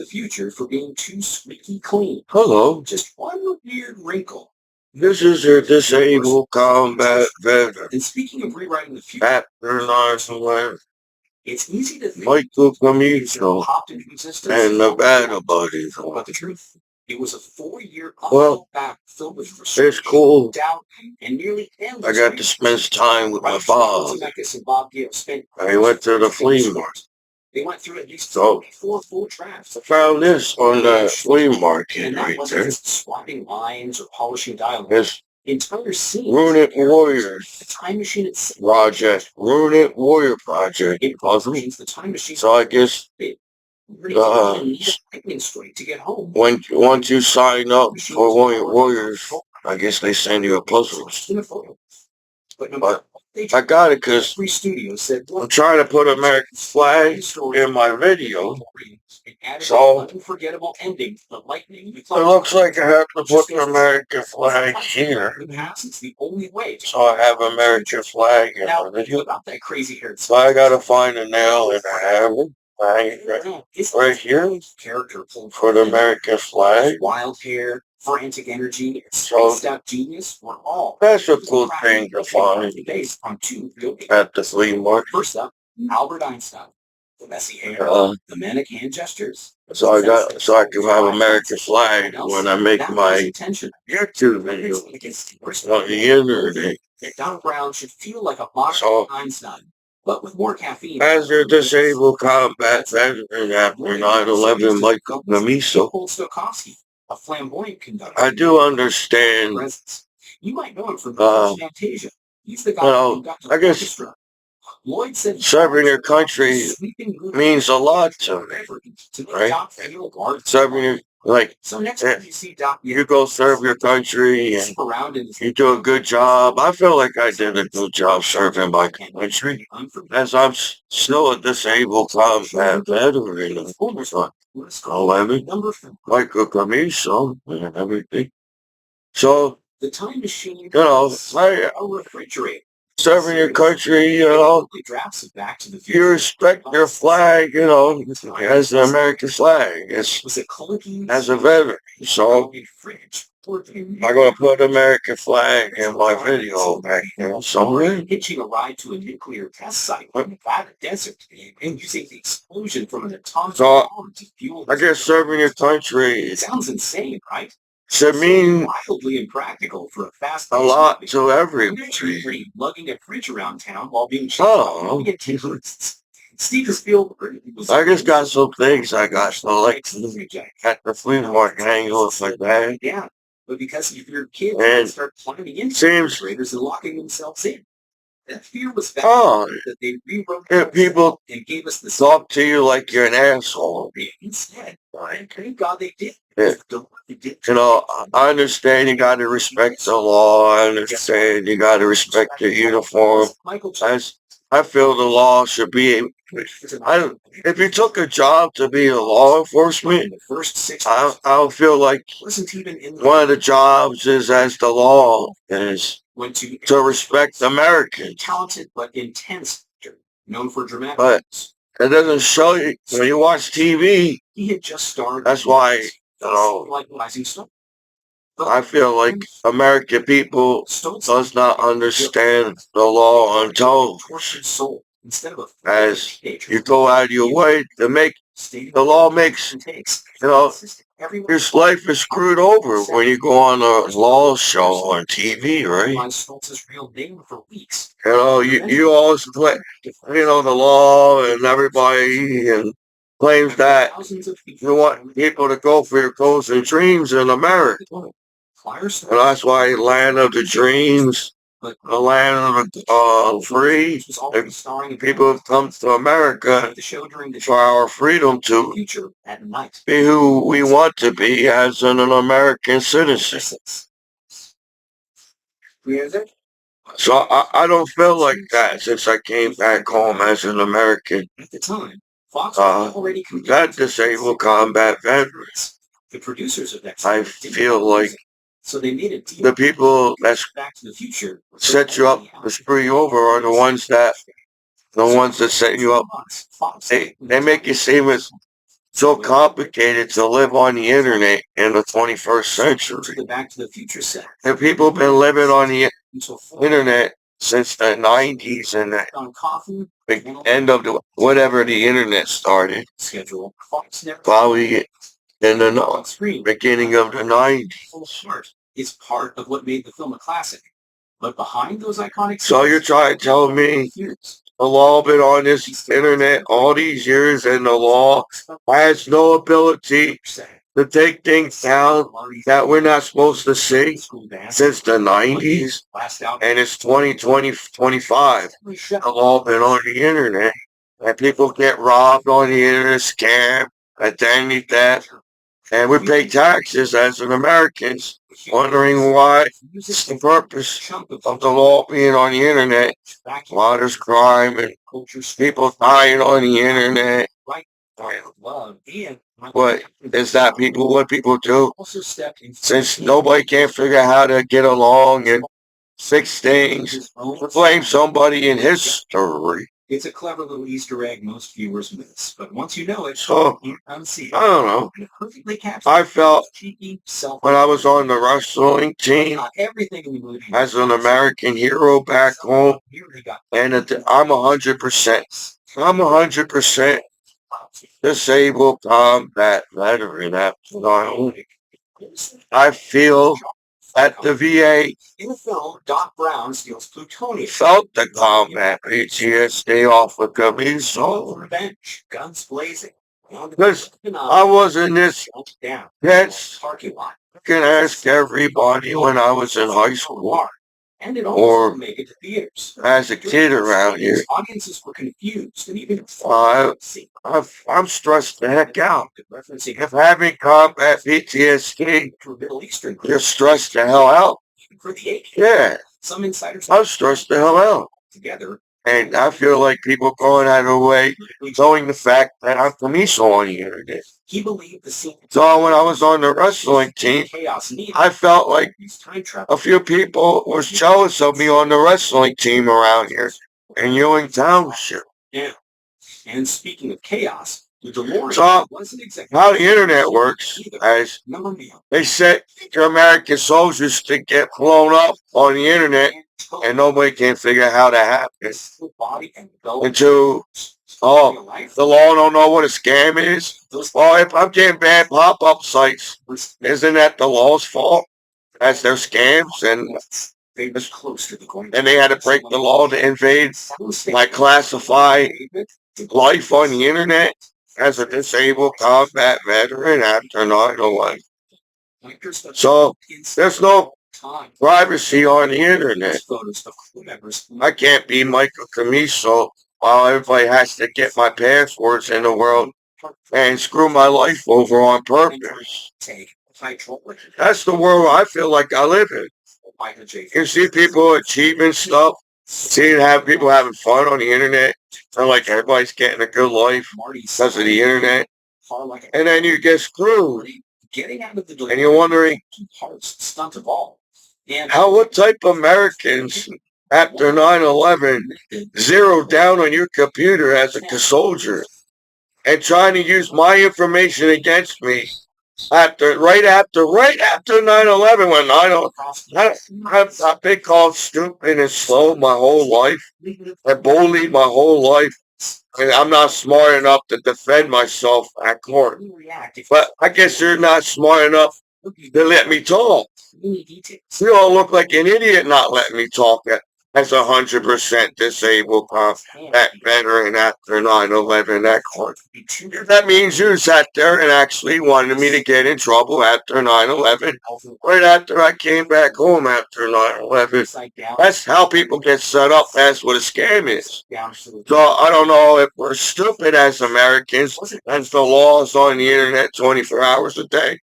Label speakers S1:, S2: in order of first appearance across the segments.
S1: the future for being too squeaky clean.
S2: Hello.
S1: Just one weird wrinkle.
S2: This is your disabled combat veteran.
S1: And speaking of rewriting the future,
S2: After 9/11,
S1: it's easy to think
S2: Michael
S1: computers
S2: Commiso
S1: popped into existence
S2: and Nevada buddies.
S1: but the truth, it was a 4-year
S2: Well,
S1: uphill battle filled with
S2: it's
S1: frustration,
S2: cool.
S1: doubt, and nearly
S2: I
S1: endless
S2: got to spend time with my father.
S1: Zemeckis and Bob Gale spent
S2: I went to the flea market.
S1: They went through at least
S2: So
S1: 4 full drafts.
S2: I found this on the flea market
S1: And that
S2: right
S1: wasn't
S2: there.
S1: just swapping lines or polishing dialogue.
S2: It's
S1: Entire scenes.
S2: Runic Warriors
S1: The time machine itself.
S2: Project. Runic Warrior Project.
S1: It
S2: Puzzle.
S1: means the time machine.
S2: So I guess
S1: Straight to get home.
S2: once you sign up for Warriors, I guess they send you a puzzle. But I got it because
S1: Free Studio said
S2: I'm trying to put American flag in my video. So
S1: unforgettable ending. The lightning.
S2: it looks like I have to put the American flag here.
S1: It's the only way.
S2: So I have American flag in my video.
S1: About that crazy hair.
S2: So I gotta find a nail and a hammer. Right here
S1: Character
S2: for the American flag.
S1: Wild hair, frantic energy,
S2: So
S1: spaced out genius were all
S2: that's a cool thing to find
S1: based on 2
S2: at the flea market.
S1: First up, Albert Einstein. The messy hair, the manic hand gestures.
S2: So I can have American flag when I make my YouTube video on the internet.
S1: Donald Brown should feel like a modern
S2: So
S1: Einstein, but with more caffeine.
S2: as your disabled combat veteran after 9/11, Michael Commiso,
S1: A flamboyant conductor.
S2: I do understand.
S1: You might know him from Fantasia. He's the guy who got
S2: I guess
S1: Lloyd said
S2: serving your country means a lot to me, right? Serving your, like,
S1: so next time you see Doc,
S2: you go serve your country and you do a good job. I feel like I did a good job serving my country, as I'm still a disabled combat veteran of 11, Michael Commiso and everything. So,
S1: the time machine,
S2: a
S1: refrigerator.
S2: Serving your country, you respect your flag, as an American flag, as a veteran. So I'm going to put American flag in my video back there somewhere.
S1: Hitching a ride to a nuclear test site in Nevada desert and using the explosion from an atomic bomb to fuel.
S2: I guess serving your country.
S1: It sounds insane, right?
S2: Should mean
S1: wildly impractical for a fast
S2: a lot to everybody.
S1: Lugging a fridge around town while being Steve Spielberg.
S2: I just got some things I got to like at the flea market angles like that.
S1: Yeah, but because if your kids start climbing into refrigerators and locking themselves in. That fear was that they rewrote
S2: people
S1: and gave us the
S2: talk to you like you're an asshole.
S1: Instead, thank God they did.
S2: Yeah. I understand you got to respect the law. I understand you got to respect the uniform. I feel the law should be. If you took a job to be a law enforcement, I feel like one of the jobs is as the law is to respect Americans.
S1: Talented but intense, known for dramatic.
S2: But it doesn't show you when you watch TV.
S1: He had just started.
S2: That's why I feel like American people does not understand the law until as you go out of your way to make the law makes your life is screwed over when you go on a law show on TV, right? You always play, the law and everybody and claims that you want people to go for your goals and dreams in America. And that's why land of the dreams, the land of the free, people have come to America for our freedom to be who we want to be as an American citizen. So I don't feel like that since I came back home as an American. That disabled combat veterans.
S1: The producers of that
S2: I feel like the people that set you up to screw you over are the ones that set you up. They make you seem as so complicated to live on the internet in the 21st century.
S1: The Back to the Future set.
S2: And people have been living on the internet since the 90s and the end of whatever the internet started. Probably in the beginning of the 90s.
S1: It's part of what made the film a classic. But behind those iconic...
S2: So you're trying to tell me the law been on this internet all these years and the law has no ability to take things down that we're not supposed to see since the 90s, and it's 2025. The law been on the internet, and people get robbed on the internet, scam, identity theft, and we pay taxes as an Americans, wondering why it's the purpose of the law being on the internet. Why there's crime and people dying on the internet. What is that what people do? Since nobody can't figure out how to get along and fix things, blame somebody in history.
S1: It's a clever little Easter egg most viewers miss, but once you know it, you unsee it.
S2: I don't know. I felt when I was on the wrestling team as an American hero back home, and I'm 100%. I'm 100% disabled combat veteran after 9/11. I feel at the VA,
S1: in the film, Doc Brown steals plutonium.
S2: Felt the combat PTSD off of Commiso.
S1: Revenge, guns blazing.
S2: Because I was in this tense. You can ask everybody when I was in high school.
S1: And it also make it to theaters.
S2: As a kid around here.
S1: Audiences were confused and even
S2: I'm stressed the heck out. If having combat PTSD, you're stressed the hell out. Yeah.
S1: Some insiders
S2: I'm stressed the hell out.
S1: Together.
S2: And I feel like people going out of their way, showing the fact that I'm Commiso on the internet.
S1: He believed the scene.
S2: So when I was on the wrestling team, I felt like a few people were jealous of me on the wrestling team around here in Ewing Township.
S1: Yeah. And speaking of chaos, the DeLorean wasn't exactly
S2: how the internet works, as they set your American soldiers to get blown up on the internet, and nobody can figure out how that happens. Until, the law don't know what a scam is. Well, if I'm getting bad pop-up sites, isn't that the law's fault? That's their scams, and they had to break the law to invade, like classify life on the internet as a disabled combat veteran after 9/11. So there's no privacy on the internet. I can't be Michael Commiso while everybody has to get my passwords in the world and screw my life over on purpose. That's the world I feel like I live in. You see people achieving stuff, seeing people having fun on the internet, and like everybody's getting a good life because of the internet, and then you get screwed. And you're wondering, what type of Americans after 9/11 zeroed down on your computer as a soldier and trying to use my information against me right after 9/11, when I've been called stupid and slow my whole life and bullied my whole life. And I'm not smart enough to defend myself at court. But I guess you're not smart enough to let me talk. You all look like an idiot not letting me talk as 100% disabled that veteran after 9/11 at court. That means you sat there and actually wanted me to get in trouble after 9/11, right after I came back home after 9/11. That's how people get set up. That's what a scam is. So I don't know if we're stupid as Americans, as the laws on the internet 24 hours a day.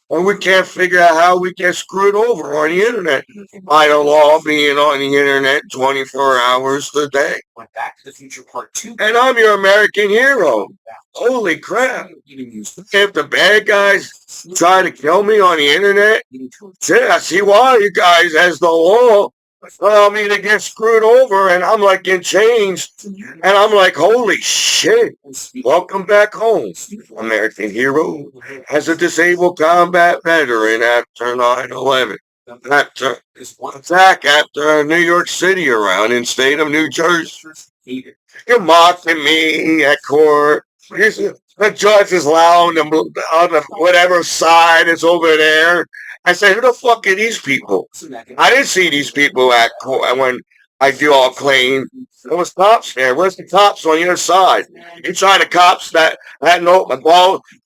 S2: And we can't figure out how we get screwed over on the internet by the law being on the internet 24 hours a day. And I'm your American hero. Holy crap. If the bad guys try to kill me on the internet, I see why you guys, as the law, allow me to get screwed over, and I'm like in chains, and I'm like, holy shit, welcome back home, American hero, as a disabled combat veteran after 9/11. After attack after New York City around in state of New Jersey. You're mocking me at court. The judge is loud on the whatever side is over there. I said, who the fuck are these people? I didn't see these people at court when I do all claim. There was cops there. Where's the cops on your side? You trying to cops that no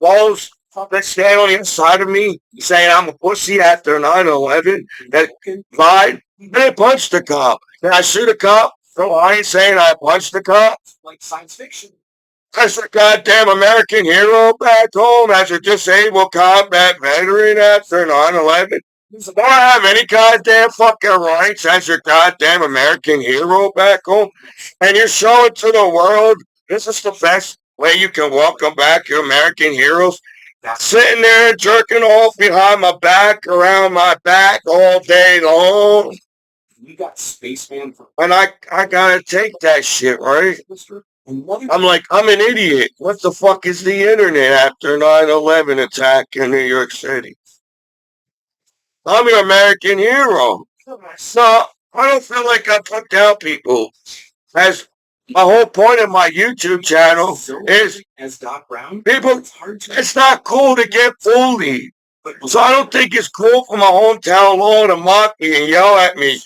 S2: balls that stand on the inside of me saying I'm a pussy after 9/11 that lied? I didn't punch the cop. Did I shoot a cop? So I ain't saying I punched the cop.
S1: Like science fiction.
S2: As a goddamn American hero back home, as a disabled combat veteran after 9/11. Do I have any goddamn fucking rights as your goddamn American hero back home? And you're showing to the world this is the best way you can welcome back your American heroes? Sitting there jerking off behind my back, around my back all day long.
S1: We got Spaceman for
S2: and I gotta take that shit, right? I'm like, I'm an idiot. What the fuck is the internet after 9/11 attack in New York City? I'm your American hero. So I don't feel like I put down people. As my whole point of my YouTube channel is
S1: as Doc Brown.
S2: People, it's not cool to get bullied. So I don't think it's cool for my hometown law to mock me and yell at me.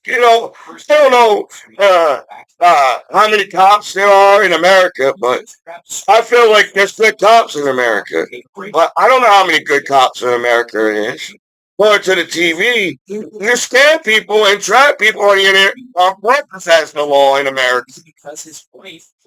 S2: You know, I don't know how many cops there are in America, but I feel like there's good cops in America. But I don't know how many good cops in America there is. According to the TV, you scam people and trap people on the internet on purpose as the law in America.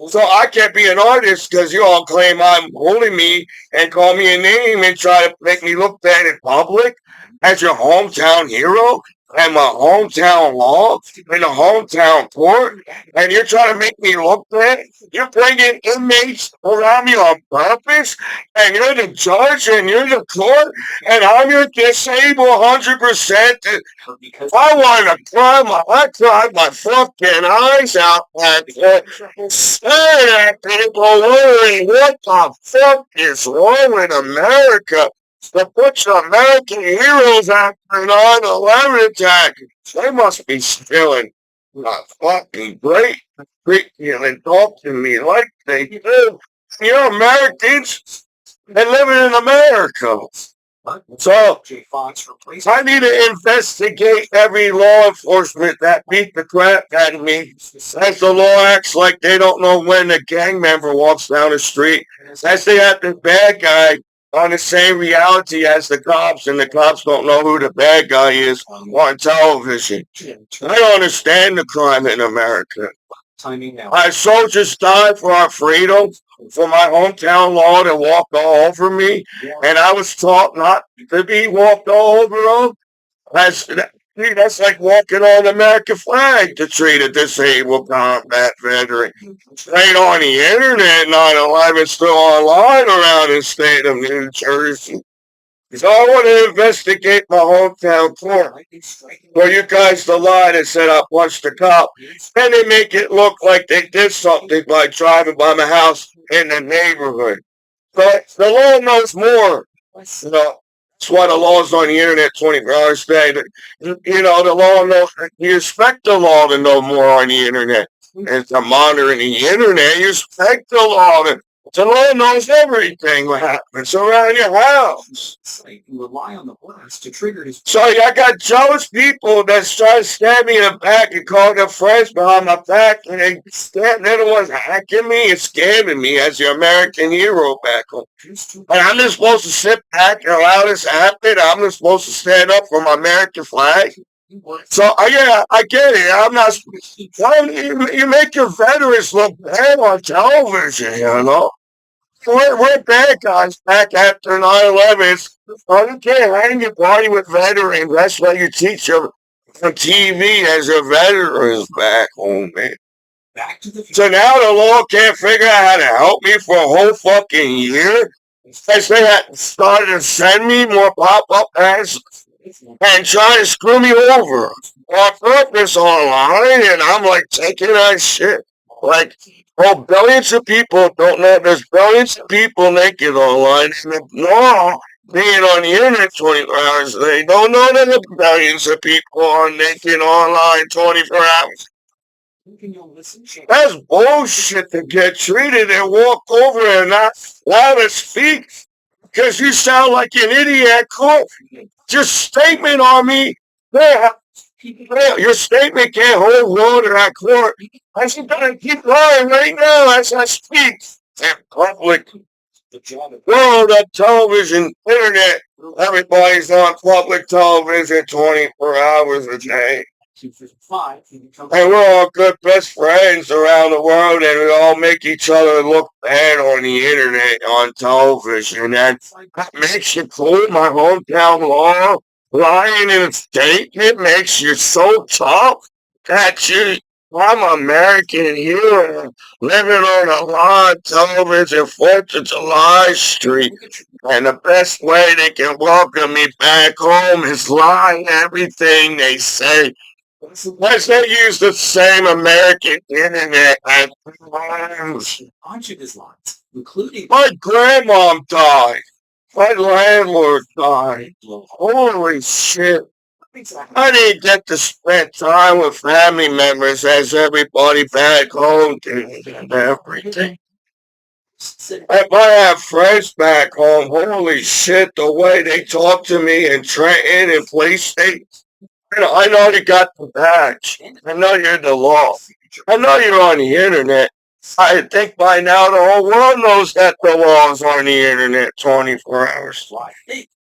S2: So I can't be an artist because you all claim I'm holding me and call me a name and try to make me look bad in public as your hometown hero. And my hometown law in the hometown court, and you're trying to make me look bad. You're bringing inmates around me on purpose, and you're the judge, and you're the court, and I'm your disabled 100%. I want to I cried my fucking eyes out back there, staring at people wondering what the fuck is wrong with America. To put your American heroes after 9/11 attack. They must be feeling fucking great, and talk to me like they do. You're Americans and living in America. So I need to investigate every law enforcement that beat the crap out of me. As the law acts like they don't know when a gang member walks down the street. As they have the bad guy on the same reality as the cops, and the cops don't know who the bad guy is on television. I don't understand the crime in America. Our soldiers died for our freedom, for my hometown law to walk all over me, and I was taught not to be walked all over them. That's like walking on the American flag to treat a disabled combat veteran. Ain't on the internet, 9/11 still online around the state of New Jersey. So I want to investigate my hometown court where you guys lied and said I punched the cop. And they make it look like they did something by driving by my house in the neighborhood. But the law knows more. You know, that's why the law's on the internet 24 hours a day. You know, the law knows, you expect the law to know more on the internet. And to monitor the internet, you expect the law to the law knows everything what happens around your house.
S1: You rely on the blast to trigger his.
S2: So I got jealous people that's trying to stab me in the back and call their friends behind my back, and they're the ones hacking me and scamming me as your American hero back home. And I'm just supposed to sit back and allow this to happen. I'm just supposed to stand up for my American flag. So yeah, I get it. I'm not. You make your veterans look bad on television, you know. We're bad guys back after 9/11. You can't hang your party with veterans. That's what you teach them on TV as your veterans back home, man. So now the law can't figure out how to help me for a whole fucking year. As they had started to send me more pop-up ads and try to screw me over. on purpose online, and I'm like taking that shit. Like, oh, billions of people don't know there's billions of people naked online. And no, being on the internet 24 hours a day, they don't know that the billions of people are naked online 24 hours. That's bullshit to get treated and walk over and not allow to speak because you sound like an idiot at court. Just statement on me. Your statement can't hold water at court. I should gonna keep lying right now as I speak. And public world of television, internet. Everybody's on public television 24 hours a day. And we're all good best friends around the world, and we all make each other look bad on the internet, on television. And that makes you cool. My hometown law, lying in a statement makes you so tough that I'm American here, living on a live television, 4th of July Street. And the best way they can welcome me back home is lie everything they say. Unless they use the same American internet at times. My grandmom died. My landlord died. Holy shit. I didn't get to spend time with family members as everybody back home did and everything. If I have friends back home, holy shit, the way they talk to me in Trenton and Place State. I know you got the badge. I know you're the law. I know you're on the internet. I think by now the whole world knows that the law is on the internet 24 hours.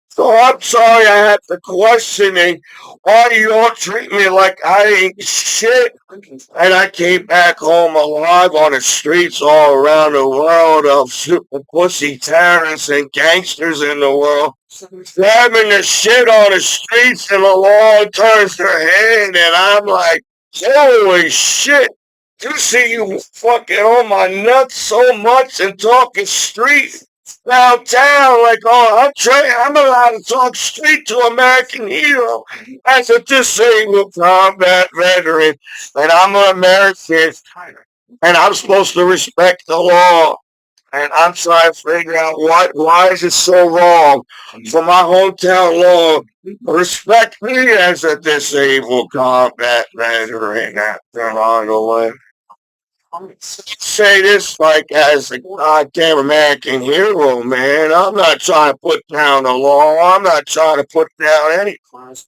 S2: So I'm sorry I have to questioning why you all treat me like I ain't shit. And I came back home alive on the streets all around the world of super pussy terrorists and gangsters in the world. Slamming the shit on the streets and the law turns their head and I'm like, holy shit. You see you fucking on my nuts so much and talking street downtown like, oh, I'm allowed to talk street to American hero as a disabled combat veteran, and I'm an American, and I'm supposed to respect the law. And I'm trying to figure out why is it so wrong for my hometown law to respect me as a disabled combat veteran after I go in. Say this like as a goddamn American hero, man. I'm not trying to put down the law. I'm not trying to put down any class.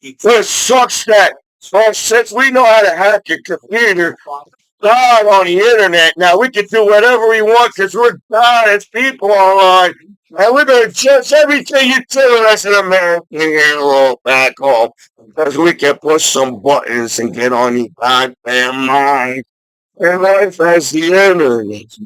S2: It sucks that since we know how to hack a computer, God on the internet, now we can do whatever we want because we're God as people online. And we're going to judge everything you do as an American hero back home. Because we can push some buttons and get on the goddamn mind. And life has the internet.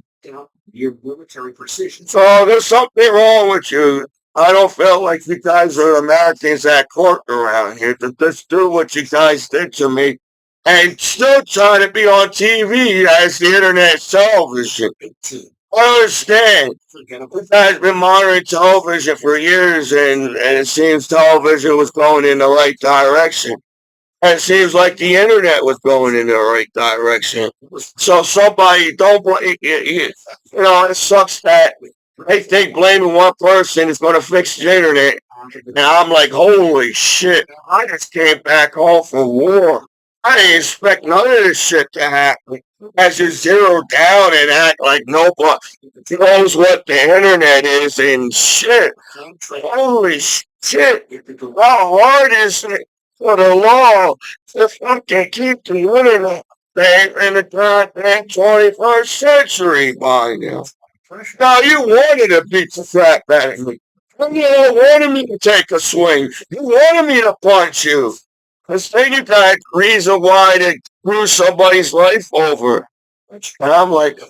S2: Your military precision. So there's something wrong with you. I don't feel like you guys are Americans at court around here to just do what you guys did to me. And still trying to be on TV as the internet television. I understand. You guys been monitoring television for years and it seems television was going in the right direction. And it seems like the internet was going in the right direction. So somebody don't blame you know, it sucks that they think blaming one person is going to fix the internet. And I'm like, holy shit, I just came back home from war. I didn't expect none of this shit to happen. As you zero down and act like nobody knows what the internet is and shit. Holy shit. How hard is it for the law to fucking keep the internet thing in the goddamn 21st century by now? Now you wanted to beat the crap out of me. You wanted me to take a swing. You wanted me to punch you. Because then you got reason why to screw somebody's life over. And I'm like,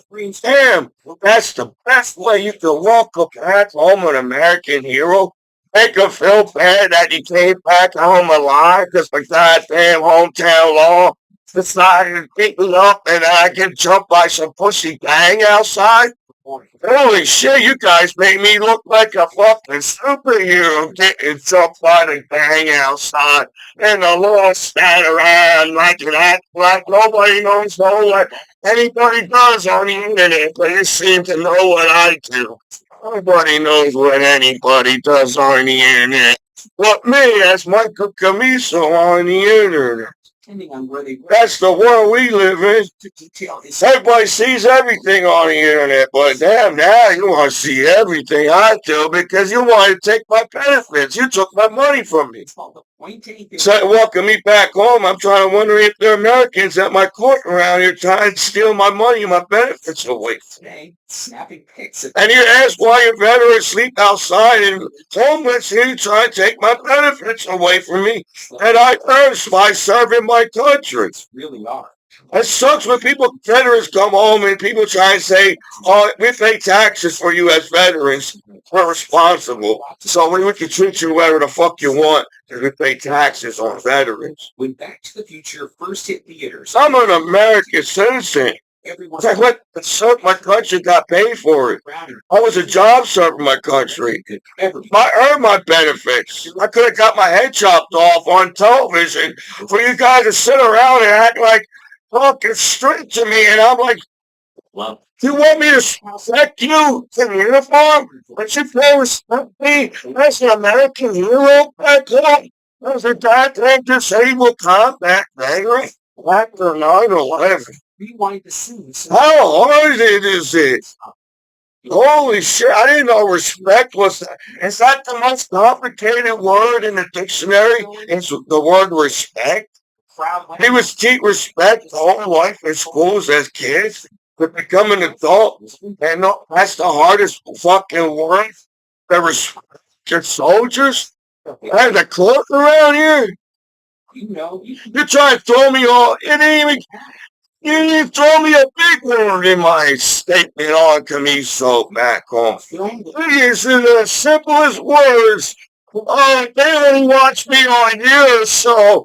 S2: damn, that's the best way you can walk up back home an American hero. Make him feel bad that he came back home alive because the goddamn hometown law decided to beat me up and I get jumped by some pussy gang outside. Holy shit, you guys make me look like a fucking superhero getting jumped by the gang outside and the law stand around like an act like nobody knows what anybody does on the internet, but you seem to know what I do. Nobody knows what anybody does on the internet. But me, as Michael Commiso on the internet. That's the world we live in. Everybody sees everything on the internet, but damn, now you want to see everything I do because you want to take my benefits. You took my money from me. So welcome me back home. I'm trying to wonder if there are Americans at my court around here trying to steal my money and my benefits away. And you ask why your veterans sleep outside and homeless here trying to take my benefits away from me. And I earned by serving my country. Really are. It sucks when veterans come home and people try and say, oh, we pay taxes for you as veterans. We're responsible. So we can treat you whatever the fuck you want because we pay taxes on veterans.
S1: When Back to the Future first hit theaters,
S2: I'm an American citizen. My country got paid for it. I was a job serving my country. I earned my benefits. I could have got my head chopped off on television for you guys to sit around and act like talking straight to me. And I'm like, you want me to respect you in uniform? But you can't respect me as an American hero back home? As a goddamn disabled combat veteran after 9/11.
S1: Rewind the scene.
S2: How hard is it? Holy shit, I didn't know respect was that. Is that the most complicated word in the dictionary? It's the word respect. He was teach respect the whole life in schools as kids to become an adult. And that's the hardest fucking word. The respect your soldiers. And the clerk around here. You're trying to throw me all. You didn't even throw me a big word in my statement on Commiso back home. These are the simplest words. They only watch me on years, so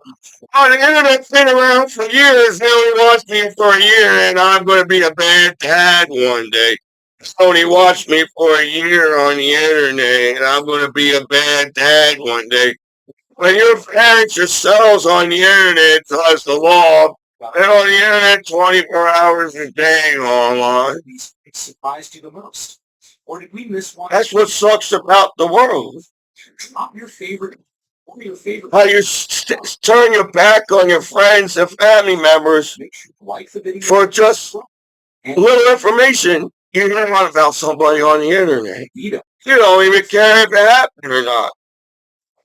S2: on the internet's been around for years. They only watch me for a year, and I'm going to be a bad dad one day. They only watch me for a year on the internet, and I'm going to be a bad dad one day. When your parents yourselves on the internet does the law, they're on the internet 24 hours a day online.
S1: It surprised you the most? Or did we miss one?
S2: That's what sucks about the world.
S1: Not your favorite.
S2: How you turn your back on your friends and family members for just little information you hear about somebody on the internet. You don't even care if it happened or not.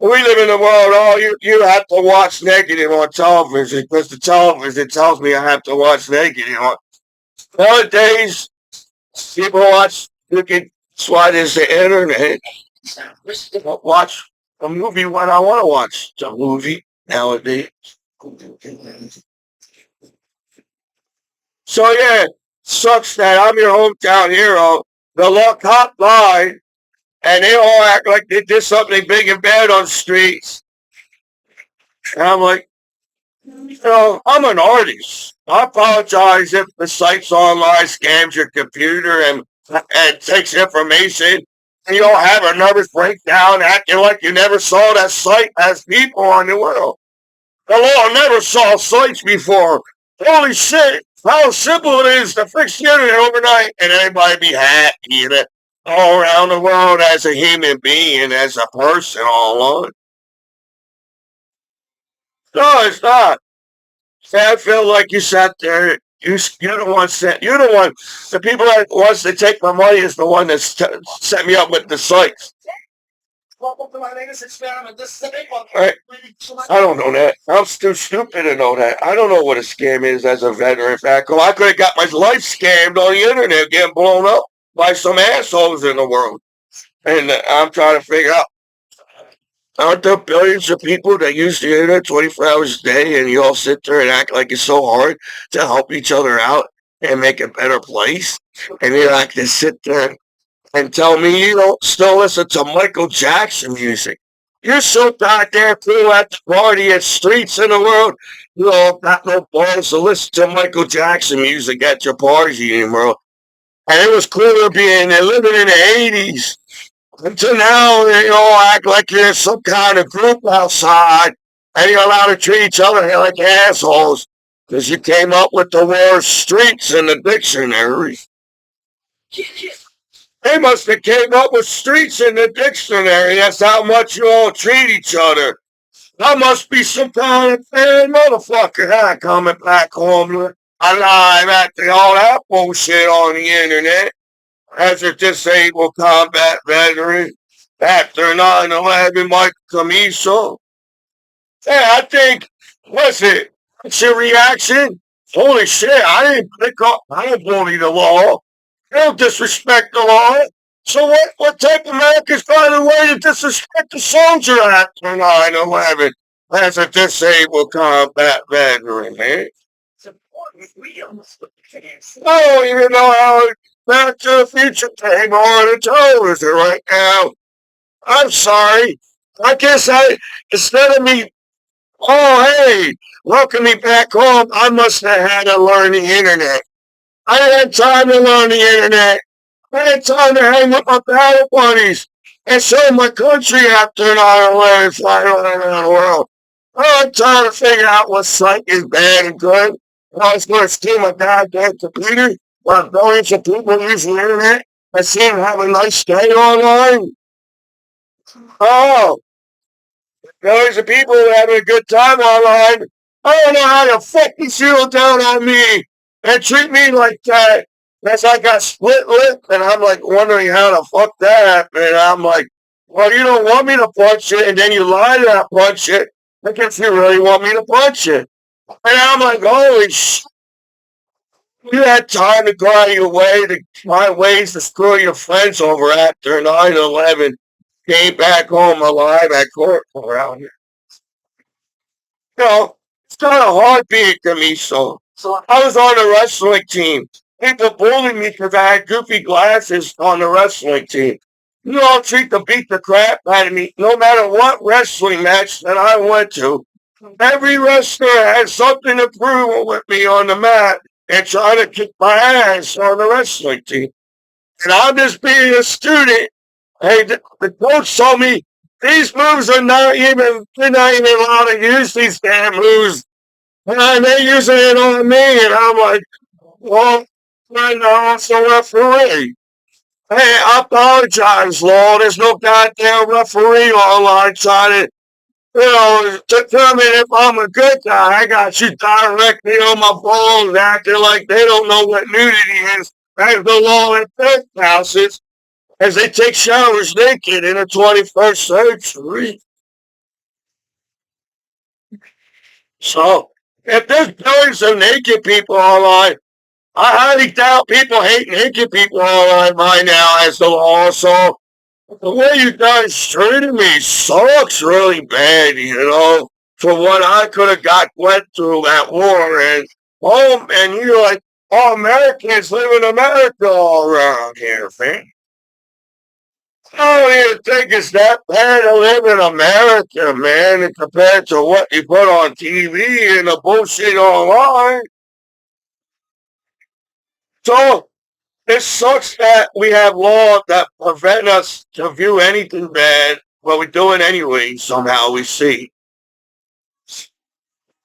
S2: We live in a world, you have to watch negative on television because the television tells me I have to watch negative. Nowadays, people that's why there's the internet. Watch a movie when I want to watch the movie nowadays. So yeah, sucks that I'm your hometown hero. The cop lied. And they all act like they did something big and bad on the streets. And I'm like, I'm an artist. I apologize if the site's online scams your computer and takes information. And you don't have a nervous breakdown acting like you never saw that site as people on the world. The law never saw sites before. Holy shit, how simple it is to fix the internet overnight and everybody be happy and all around the world as a human being, as a person all alone. No, it's not. I feel like you sat there. You're the one. The people that wants to take my money is the one that set me up with the sites. Welcome to my latest experiment. This is the big one. Right. I don't know that. I'm too stupid to know that. I don't know what a scam is as a veteran back home. I could have got my life scammed on the internet, getting blown up by some assholes in the world. And I'm trying to figure out, aren't there billions of people that use the internet 24 hours a day and you all sit there and act like it's so hard to help each other out and make a better place? And you like to sit there and tell me you don't still listen to Michael Jackson music. You're so goddamn cool at the party at streets in the world. You don't got no balls to listen to Michael Jackson music at your parties anymore. And it was clear being living in the 80s. Until now, you all act like you're in some kind of group outside, and you're allowed to treat each other like assholes because you came up with the word streets in the dictionary. They must have came up with streets in the dictionary. That's how much you all treat each other. I must be some kind of bad motherfucker. I coming back home alive after all that bullshit on the internet as a disabled combat veteran after 9/11, Mike Commiso. Yeah, I think, what's it? It's your reaction? Holy shit, I didn't pick up, I didn't bully the law. I don't disrespect the law. So what type of America's finding a way to disrespect the soldier after 9/11 as a disabled combat veteran, man? I don't even know how Back to the Future came on the television right now. I'm sorry. I guess instead of me, oh, hey, welcome me back home, I must have had to learn the internet. I didn't have time to learn the internet. I had time to hang with my battle buddies and show my country after 9/11 flying around the world. I had time to figure out what site is bad and good. I was going to steal my goddamn computer while billions of people use the internet and see them have a nice day online. Oh, millions of people are having a good time online. I don't know how to fucking zero down on me and treat me like that. As I got split lip, and I'm like wondering how the fuck that happened. And I'm like, well, you don't want me to punch it, and then you lie to that punch it. I guess you really want me to punch it. And I'm like, holy shit. You had time to go out of your way to find ways to screw your friends over after 9/11. Came back home alive at court around here. You know, it's kind of hard being Commiso. So I was on the wrestling team. People bullied me because I had goofy glasses on the wrestling team. You all treat to beat the crap out of me no matter what wrestling match that I went to. Every wrestler had something to prove with me on the mat and try to kick my ass on the wrestling team. And I'm just being a student. Hey, the coach told me these moves are not even, they're not even allowed to use these damn moves. And they're using it on me. And I'm like, well, I'm also a referee. Hey, I apologize, Law. There's no goddamn referee online trying to, determine if I'm a good guy. I got you directly on my phone acting like they don't know what nudity is. As the law in their houses as they take showers naked in the 21st century. So, if there's billions of naked people online, I highly doubt people hate naked people online by now as the law. So, the way you guys treated me sucks really bad, for what I could have went through that war. And you're like, all Americans live in America all around here, man. I don't even think it's that bad to live in America, man, compared to what you put on TV and the bullshit online. So it sucks that we have laws that prevent us to view anything bad, but we do it anyway. Somehow we see.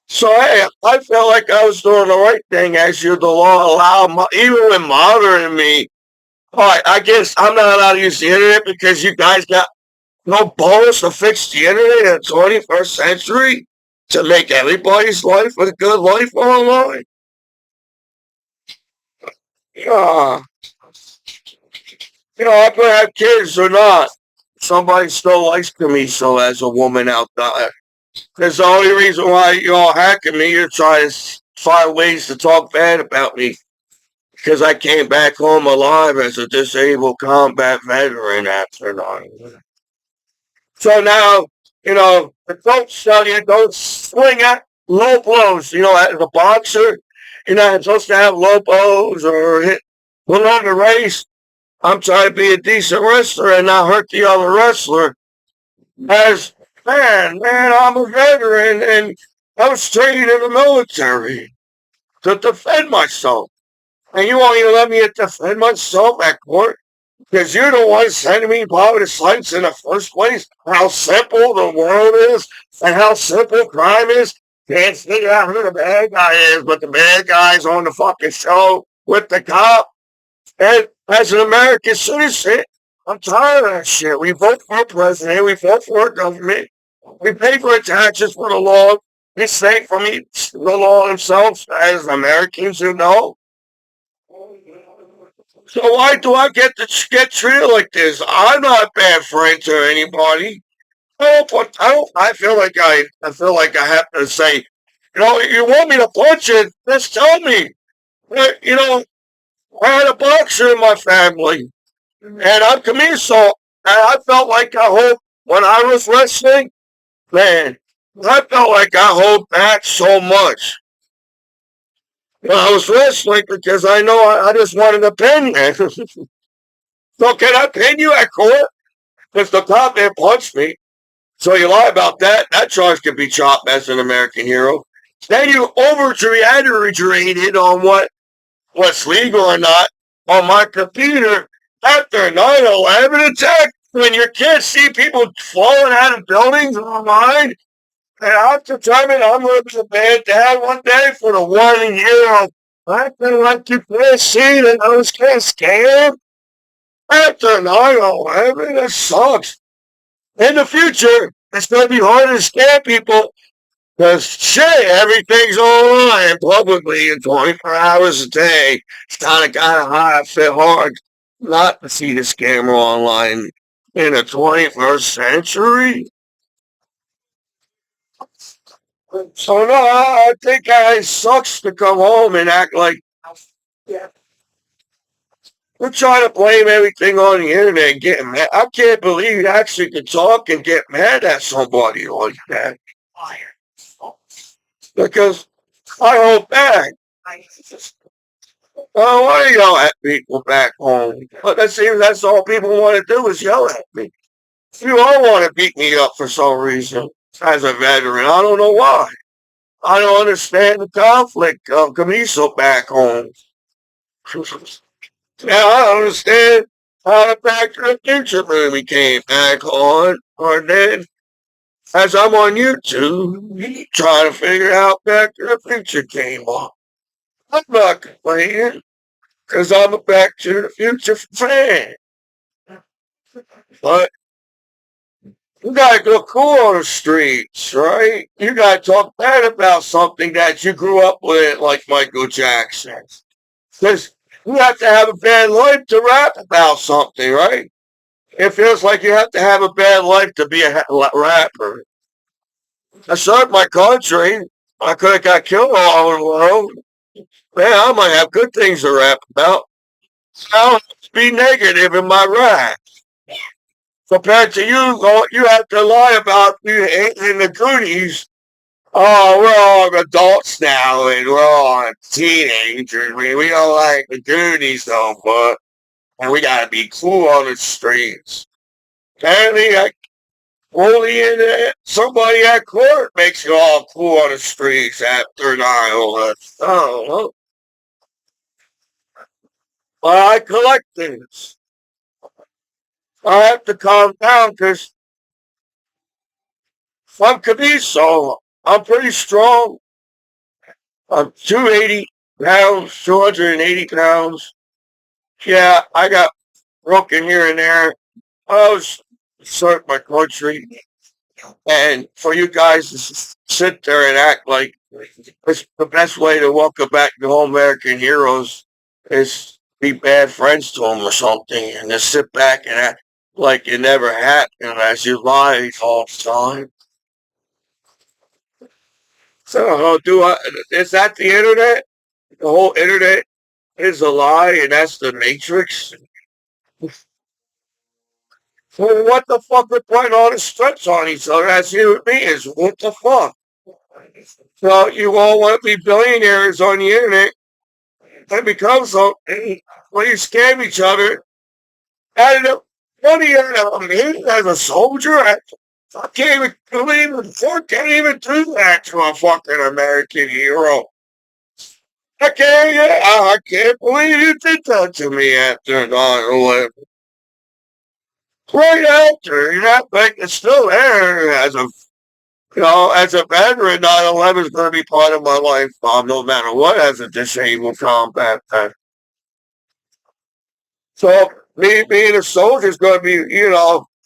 S2: So hey, I felt like I was doing the right thing as you the law allowed, even with monitoring me. All right, I guess I'm not allowed to use the internet because you guys got no balls to fix the internet in the 21st century to make everybody's life a good life online. Yeah. I could have kids or not. Somebody still likes me so as a woman out there. Because the only reason why y'all hacking me, you're trying to find ways to talk bad about me. Because I came back home alive as a disabled combat veteran after 9/11. So now, the coach tell you don't swing at low blows. As a boxer, you're not supposed to have low blows or hit below the race. I'm trying to be a decent wrestler and not hurt the other wrestler. As, man, I'm a veteran and I was trained in the military to defend myself. And you won't even let me defend myself at court? Because you're the one sending me power to science in the first place. How simple the world is and how simple crime is. Can't figure out who the bad guy is, but the bad guy's on the fucking show with the cop. And as an American citizen, I'm tired of that shit. We vote for a president, we vote for a government, we pay for taxes for the law. We say from the law themselves as Americans who know. So why do I get to get treated like this? I'm not a bad friend to anybody. I feel like I have to say, you want me to punch it? Just tell me. You know, I had a boxer in my family, and I'm Commiso, and I felt like I hold when I was wrestling, man. I felt like I hold back so much. I was wrestling because I know I just wanted to pin you. So can I pin you at court? Because the cop man punched me. So you lie about that. That charge can be chopped as an American hero. Then you over-exaggerated on what's legal or not on my computer after 9/11 attack. When your kids see people falling out of buildings online, and I've determined I'm going to be a bad dad one day for the 1 year of acting like you can't see that I was getting scared. After 9/11, it sucks. In the future, it's going to be harder to scare people because shit, everything's online publicly in 24 hours a day. It's kind of hard, I feel hard not to see the scammer online in the 21st century. So no, I think it sucks to come home and act like we're trying to blame everything on the internet and getting mad. I can't believe you actually can talk and get mad at somebody like that. Because I hold back. I don't want to yell at people back home. But that seems that's all people want to do is yell at me. You all want to beat me up for some reason as a veteran. I don't know why. I don't understand the conflict of Commiso back home. Now I don't understand how the Back to the Future movie came back on, or then as I'm on YouTube trying to figure out Back to the Future came on. I'm not complaining because I'm a Back to the Future fan. But you gotta go cool on the streets, right? You gotta talk bad about something that you grew up with, like Michael Jackson. Because you have to have a bad life to rap about something, right? It feels like you have to have a bad life to be a rapper. I served my country. I could have got killed all over the world. Man, I might have good things to rap about. I don't have to be negative in my rap. Compared to you have to lie about you hating the Goonies. Oh, we're all adults now, and we're all teenagers. We don't like the Goonies no more, and we gotta be cool on the streets. Apparently, only somebody at court makes you all cool on the streets after 9/11. Oh, well, I collect things. I have to calm down because I'm Commiso. I'm pretty strong. I'm 280 pounds, 280 pounds. Yeah, I got broken here and there. I was served my country. And for you guys to sit there and act like it's the best way to welcome back the whole American heroes is be bad friends to them or something and just sit back and act like it never happened as you lie all the time. So, is that the internet? The whole internet is a lie and that's the matrix? Well, what the fuck we're putting all the strips on each other as human beings? What the fuck? So you all want to be billionaires on the internet and become something when you scam each other out of money out of me as a soldier? I can't even believe it. I can't even do that to a fucking American hero. I can't believe you did that to me after 9/11. Right after, you're not like it's still there as a veteran. 9/11 is going to be part of my life, no matter what, as a disabled combat vet. So me being a soldier is going to be,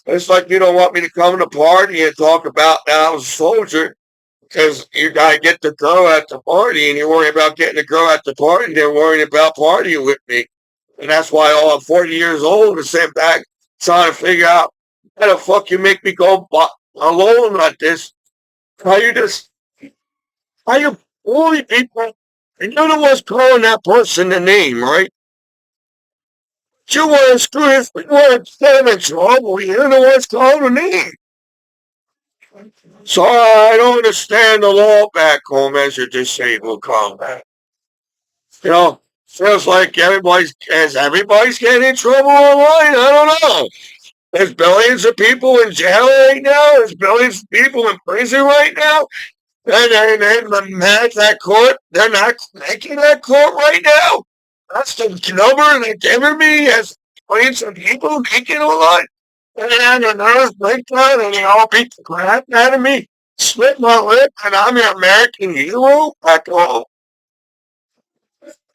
S2: it's like you don't want me to come to the party and talk about that I was a soldier because you got to get the girl at the party and you're worried about getting the girl at the party. They're worried about partying with me. And that's why I'm 40 years old and sitting back trying to figure out how the fuck you make me go alone like this. How you just, how you bully people and you're the ones calling that person the name, right? You want to screw this, you want to get him in trouble, you're the ones calling the name. So I don't understand the law back home as a disabled combat. Feels like everybody's getting in trouble online. I don't know. There's billions of people in jail right now. There's billions of people in prison right now. And that court, they're not making that court right now. That's the number they're giving me as millions of people making a lot. And then the nerves break down and they all beat the crap out of me, split my lip, and I'm an American hero back home.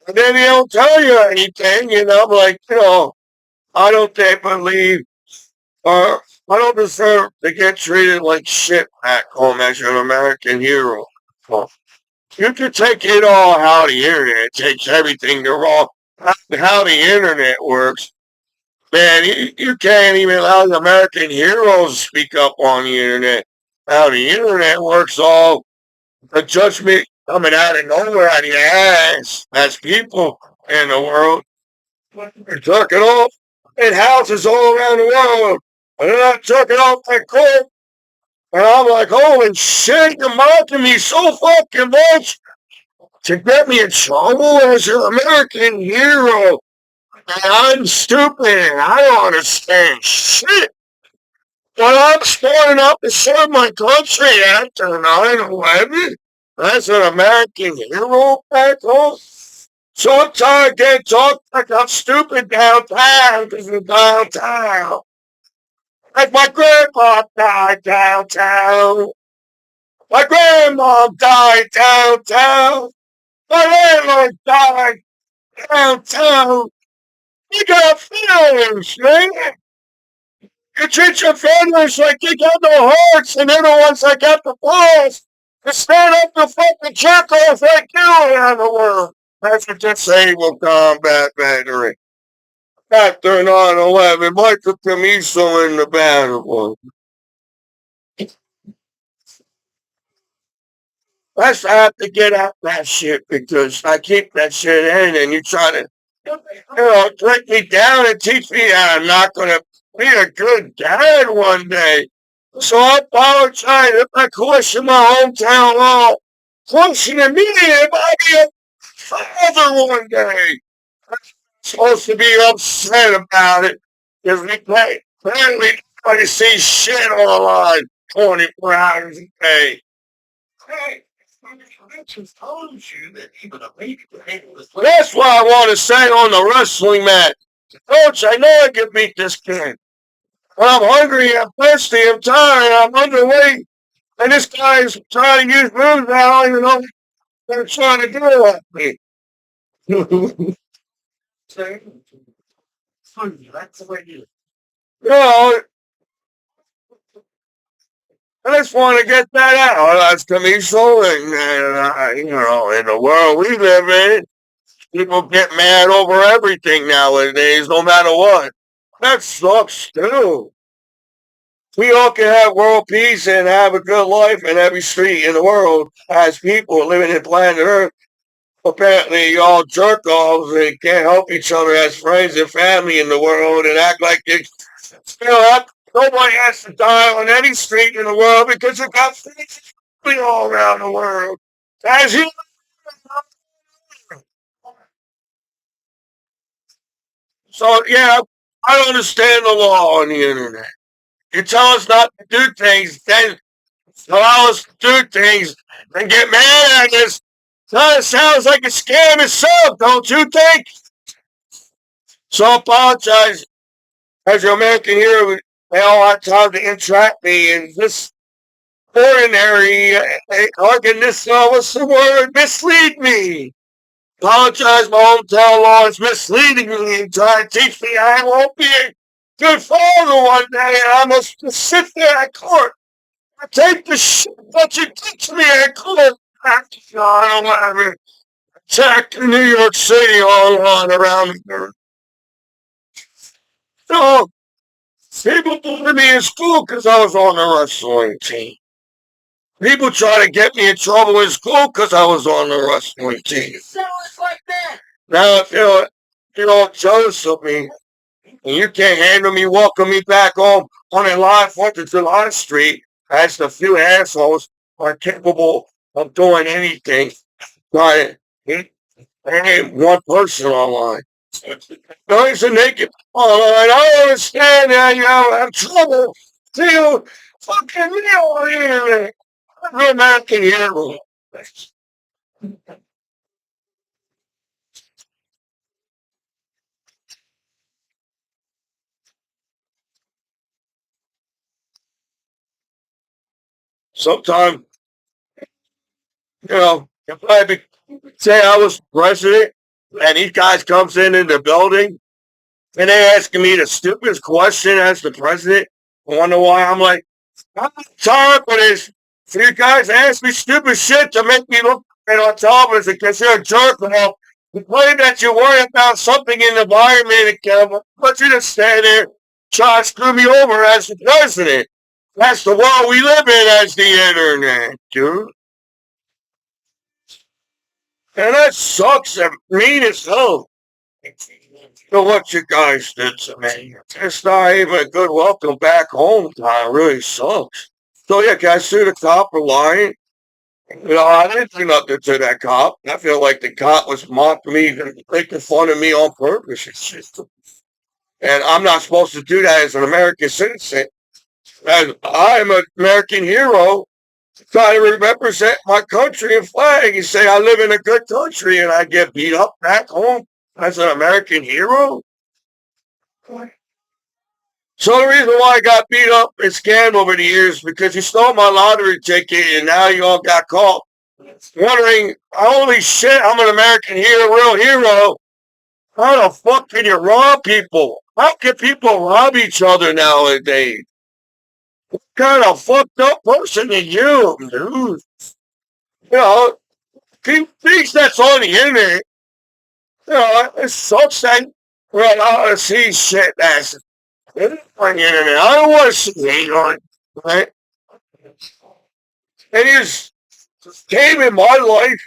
S2: And then they don't tell you anything, I'm like, I don't think believe or I don't deserve to get treated like shit back home as an American hero. Well, you can take it all how the internet takes everything to wrong. How the internet works. Man, you can't even allow the American heroes to speak up on the internet. How the internet works, all the judgment coming out of nowhere out of your ass as people in the world. They're tucking off in houses all around the world. And they're not tucking off that court. And I'm like, holy shit, you're mocking me so fucking much to get me in trouble as an American hero. And I'm stupid and I don't understand shit. But I'm standing up to serve my country after 9/11 as an American hero back home. So I'm tired of getting talked like I'm stupid downtown because of downtown. Like my grandpa died downtown. My grandma died downtown. My landlord died downtown. You got feelings, man. You treat your families like they got no hearts and they're the ones that got the balls to stand up to fucking jerk off like you around the world. That's a disabled combat veteran. After 9/11, Michael Commiso in the battle. Have to get out that shit because I keep that shit in and you try to, break me down and teach me that I'm not going to be a good dad one day. So I apologize if I question my hometown law. Questioning me if I'll be a father one day. I'm supposed to be upset about it because we play. Apparently, nobody sees shit online 24 hours a day. Hey, that's what I want to say on the wrestling match. Coach, I know I can beat this kid. But I'm hungry, I'm thirsty, I'm tired, I'm underweight. And this guy's trying to use moves that I don't even know what they're trying to do at me. You know, I just want to get that out. That's Commiso, and in the world we live in, people get mad over everything nowadays, no matter what. That sucks too. We all can have world peace and have a good life in every street in the world as people living in planet Earth. Apparently, y'all jerk offs and can't help each other as friends and family in the world and act like they still have. Nobody has to die on any street in the world because you got family all around the world. As you So, yeah, I don't understand the law on the internet. You tell us not to do things, then allow us to do things, then get mad at us That sounds like a scam itself, don't you think? So I apologize. As your American hero, they all had time to entrap me in this ordinary, what's the word? Mislead me. Apologize, my hometown law is misleading me and trying to teach me I won't be a good father one day and I must sit there at court. I take the shit that you teach me at court. I don't ever attack New York City online around here. No, people bullied me in school because I was on the wrestling team. People try to get me in trouble in school because I was on the wrestling team.
S1: Sounds like that.
S2: Now, if you're all jealous of me and you can't handle me, welcome me back home on a live 4th of July street, as the few assholes are capable of doing anything. Right? There ain't one person online. Millions of naked online. I don't understand that you have trouble. See, fucking me over here. I'm an American hero. Sometimes, if say I was president and these guys comes in the building and they asking me the stupidest question as the president, I wonder why I'm like, I'm sorry for this. For you guys ask me stupid shit to make me look great on television because you're a jerk off. You claim that you worry about something in the environment and but you just stand there trying to screw me over as the president. That's the world we live in as the internet, dude. And that sucks and mean as hell. So what you guys did to me. It's not even a good welcome back home time. It really sucks. So yeah, can I sue the cop for lying? I didn't do nothing to that cop. I feel like the cop was mocking me and making fun of me on purpose. And I'm not supposed to do that as an American citizen. As I'm an American hero trying to represent my country and flag and say I live in a good country and I get beat up back home as an American hero. So the reason why I got beat up and scammed over the years because you stole my lottery ticket and now you all got caught. Wondering, holy shit, I'm an American hero, real hero. How the fuck can you rob people? How can people rob each other nowadays? What kind of fucked up person are you, dude? You know, things that's on the internet, it sucks that we're allowed to see shit that's on the internet. I don't want to see hate on it, right? It is came in my life,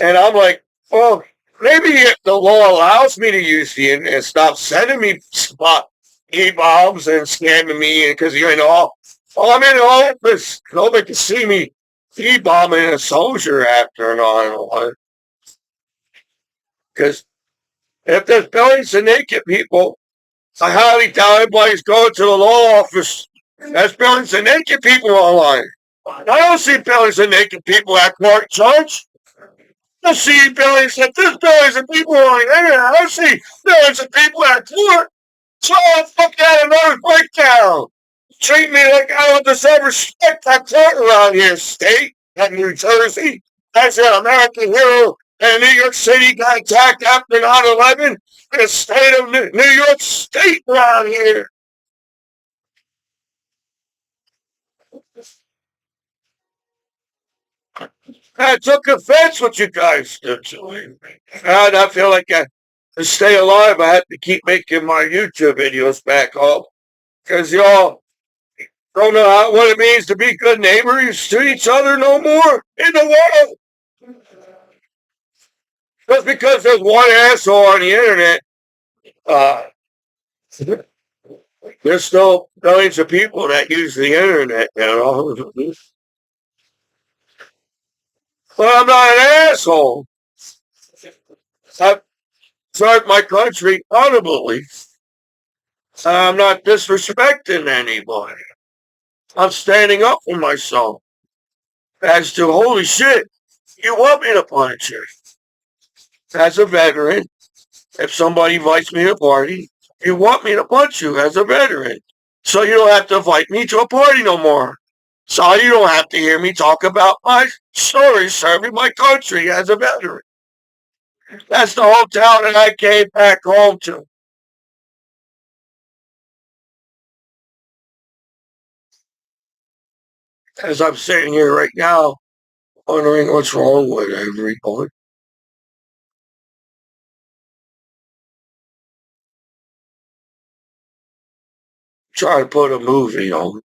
S2: and I'm like, well, maybe if the law allows me to use the internet and stop sending me spot e-bombs and scamming me, because I'm in the office. Nobody can see me e-bombing a soldier after and on. Because if there's billions of naked people, I highly doubt anybody's going to the law office. There's billions of naked people online. I don't see billions of naked people at court, Judge. I see there's billions of people on the internet. I don't see billions of people at court. So I fucking had another breakdown. Treat me like I don't deserve respect at court around here, state, at New Jersey. As an American hero, and New York City got attacked after 9/11. The state of New York State around here. I took offense what you guys did to me. And I feel like to stay alive, I had to keep making my YouTube videos back up. Because y'all don't know what it means to be good neighbors to each other no more in the world. Just because there's one asshole on the internet, uh, there's still millions of people that use the internet, But I'm not an asshole. I've served my country honorably. I'm not disrespecting anybody. I'm standing up for myself. As to holy shit, You want me to punch you. As a veteran, if somebody invites me to a party, you want me to punch you as a veteran. So you don't have to invite me to a party no more. So you don't have to hear me talk about my stories serving my country as a veteran. That's the hometown that I came back home to. As I'm sitting here right now, wondering what's wrong with everyone. Try to put a movie on.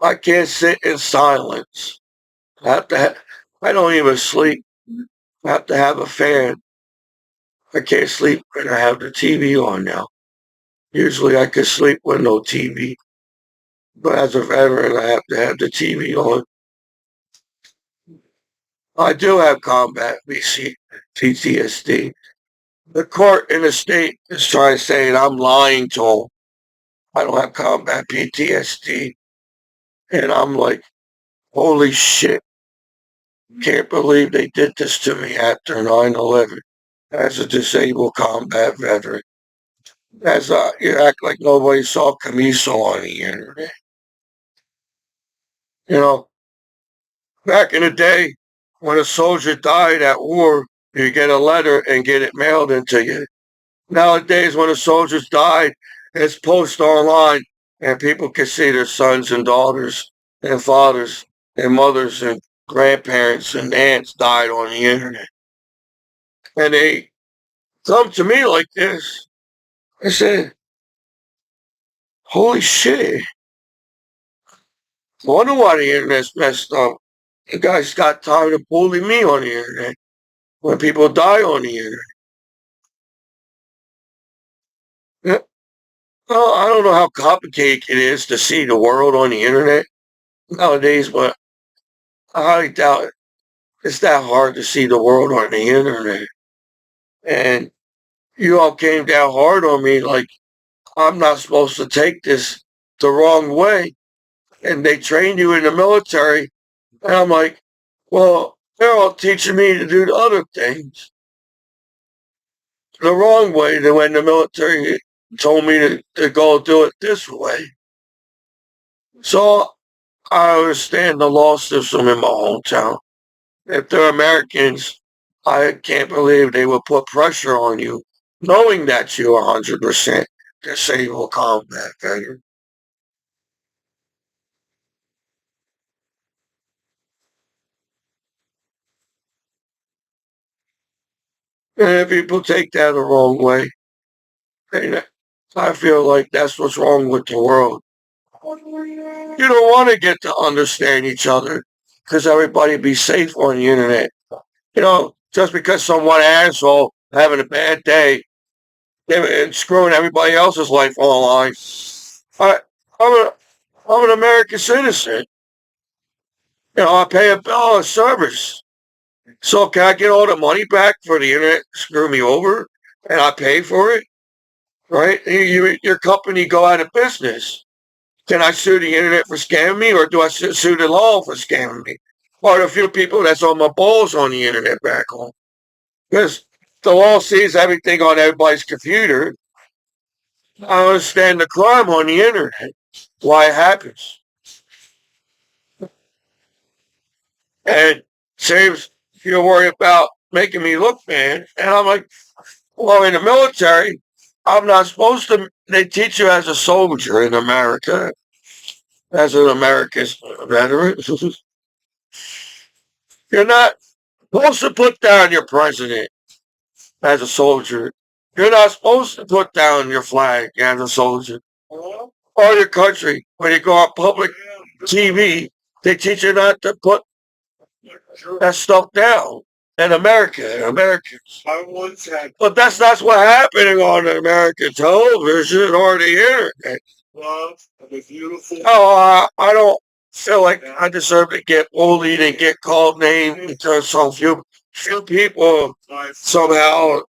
S2: I can't sit in silence. I have to. I don't even sleep. I have to have a fan. I can't sleep when I have the TV on now. Usually I could sleep with no TV, but as a veteran, I have to have the TV on. I do have combat PTSD. The court in the state is trying to say that I'm lying to them. I don't have combat PTSD. And I'm like, holy shit. Can't believe they did this to me after 9/11 as a disabled combat veteran. You act like nobody saw Commiso on the internet. You know, back in the day, when a soldier died at war, you get a letter and get it mailed into you. Nowadays, when a soldier's died, it's posted online and people can see their sons and daughters and fathers and mothers and grandparents and aunts died on the internet. And they come to me like this. I said, holy shit. I wonder why the internet's messed up. You guys got time to bully me on the internet when people die on the internet. Yeah. Well, I don't know how complicated it is to see the world on the internet nowadays, but I highly doubt it. It's that hard to see the world on the internet. And you all came down hard on me like I'm not supposed to take this the wrong way. And they trained you in the military. And I'm like, well, they're all teaching me to do the other things the wrong way than when the military told me to go do it this way. So I understand the law system in my hometown. If they're Americans, I can't believe they would put pressure on you, knowing that you're 100% disabled combat veteran. And if people take that the wrong way, then I feel like that's what's wrong with the world. You don't want to get to understand each other because everybody be safe on the internet. Just because some one asshole having a bad day and screwing everybody else's life online. I, I'm, a, I'm an American citizen. I pay a bill of service. So can I get all the money back for the internet screw me over and I pay for it? Right? Your company go out of business. Can I sue the internet for scamming me or do I sue the law for scamming me? Or the few people that's on my balls on the internet back home? Because the law sees everything on everybody's computer. I understand the crime on the internet, why it happens. And saves you worry about making me look bad. And I'm like, well, in the military, I'm not supposed to. They teach you as a soldier in America, as an American veteran. You're not supposed to put down your president as a soldier. You're not supposed to put down your flag as a soldier or your country. When you go on public TV, they teach you not to put that stuff down. In Americans. But that's what happening on American television or the internet. Oh, I don't feel like I deserve to get bullied and get called names because some few people somehow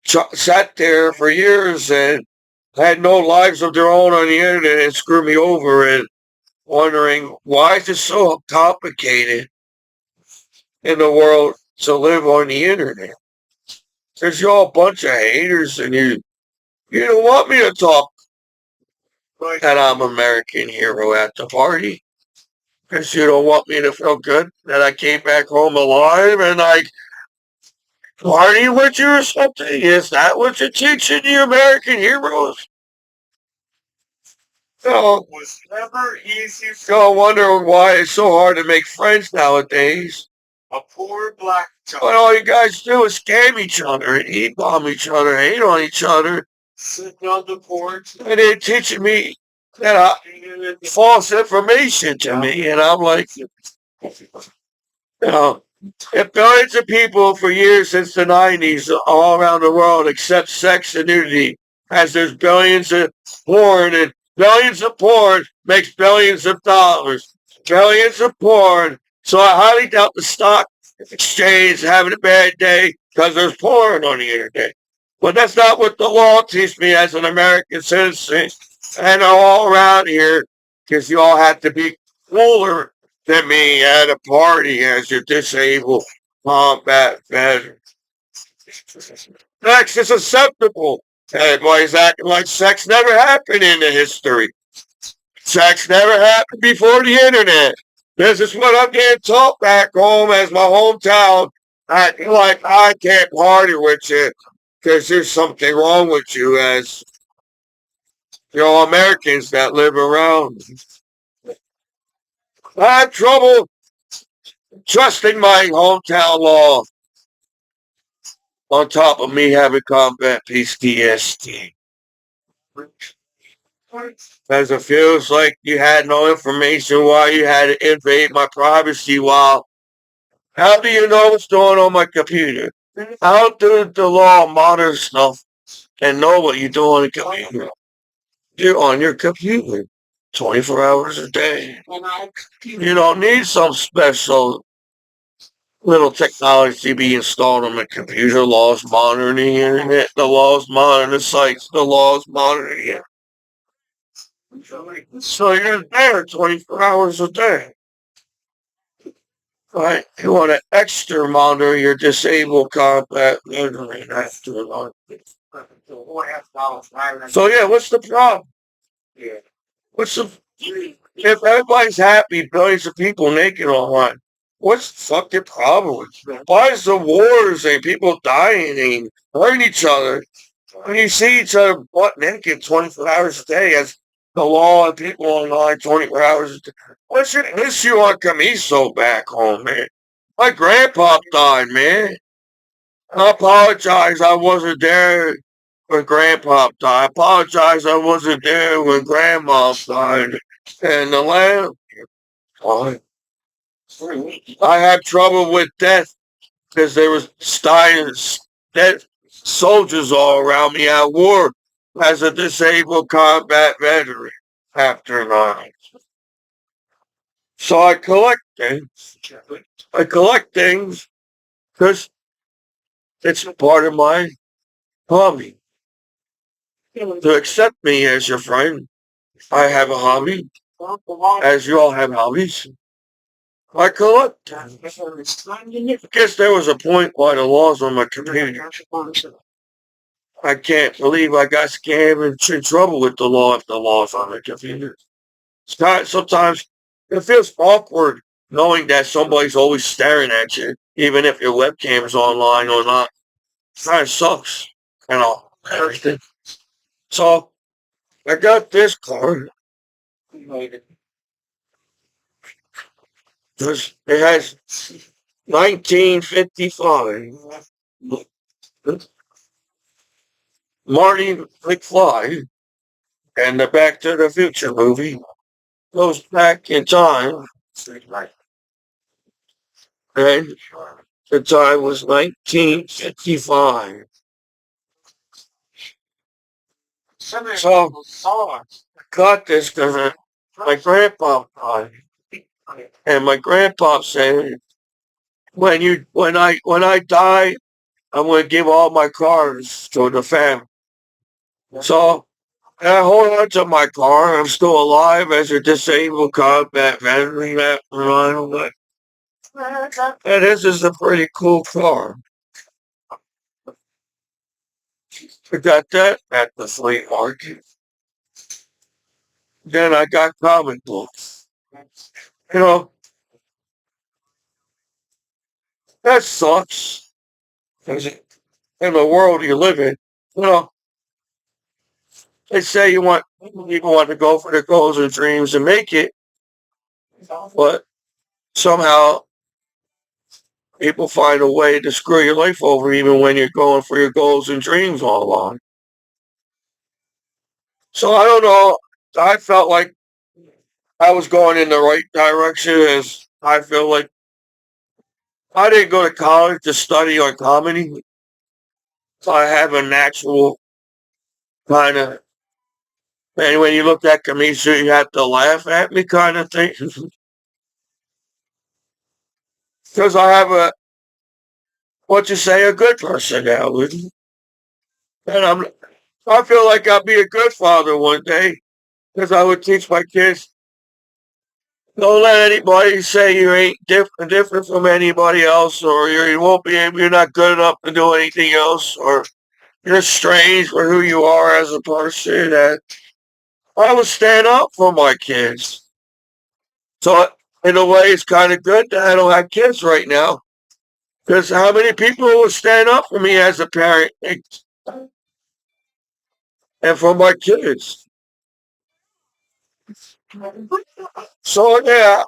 S2: sat there for years and had no lives of their own on the internet and screwed me over and wondering why is it so complicated in the world to live on the internet. Because you're all a bunch of haters and you don't want me to talk that I'm American hero at the party. Because you don't want me to feel good that I came back home alive and I party with you or something. Is that what you're teaching the American heroes? No. Was never easy. So I wonder why it's so hard to make friends nowadays. A poor black child. But all you guys do is scam each other and eat bomb each other, hate on each other. Sitting on the porch. And they're teaching me that false information to me. And I'm like, if billions of people for years since the 90s all around the world accept sex and nudity, as there's billions of porn and billions of porn makes billions of dollars. Billions of porn. So I highly doubt the stock exchange having a bad day because there's porn on the internet. But that's not what the law teaches me as an American citizen. And all around here, because you all have to be cooler than me at a party as your disabled combat veteran. Sex is acceptable. Everybody's acting like sex never happened in the history. Sex never happened before the internet. This is what I'm getting taught back home as my hometown. Acting like I can't party with you because there's something wrong with you as Americans that live around. I have trouble trusting my hometown law on top of me having combat PTSD. As it feels like you had no information why you had to invade my privacy while how do you know what's going on my computer? How do the law monitor stuff and know what you do on the computer? You're on your computer 24 hours a day. You don't need some special little technology to be installed on the computer. Laws monitoring the internet, the laws monitoring the sites, the laws monitoring it. So you're there 24 hours a day. Right? You want to extra monitor your disabled combat veteran after so yeah, what's the problem? What's the if everybody's happy, billions of people naked online, what's the fucking problem with you? Why is the wars and people dying and hurting each other when you see each other butt naked 24 hours a day as the law and people online 24 hours a day? What's your issue on Commiso back home, man? My grandpa died, man. I apologize I wasn't there when grandpa died. I apologize I wasn't there when grandma died. And the land, I had trouble with death because there was dead soldiers all around me at war as a disabled combat veteran after 9. So I collect things. I collect things because it's part of my hobby. To accept me as your friend, I have a hobby, as you all have hobbies. I collect. I guess there was a point why the laws on my computer. I can't believe I got scammed and in trouble with the law if the law's on my computer. Sometimes it feels awkward knowing that somebody's always staring at you, even if your webcam is online or not. It kind of sucks, everything. So I got this card. It has 1955. Marty McFly and the Back to the Future movie goes back in time. And the time was 1955. So I got this because my grandpa died. And my grandpa said, when I die, I'm gonna give all my cars to the family. So I hold on to my car. I'm still alive as a disabled combat veteran. And this is a pretty cool car. I got that at the flea market. Then I got comic books. You know, that sucks. 'Cause in the world you live in, you know, they say people want to go for their goals and dreams and make it, but somehow people find a way to screw your life over even when you're going for your goals and dreams all along. So I don't know. I felt like I was going in the right direction as I feel like I didn't go to college to study on comedy. So I have a natural kind of, and when you look at Commiso, you have to laugh at me kind of thing. Because I have what you say, a good personality. And I feel like I'll be a good father one day because I would teach my kids, don't let anybody say you ain't different from anybody else, or you won't be able, you're not good enough to do anything else, or you're strange for who you are as a person. And I would stand up for my kids. So in a way, it's kind of good that I don't have kids right now. Because how many people will stand up for me as a parent and for my kids? So yeah,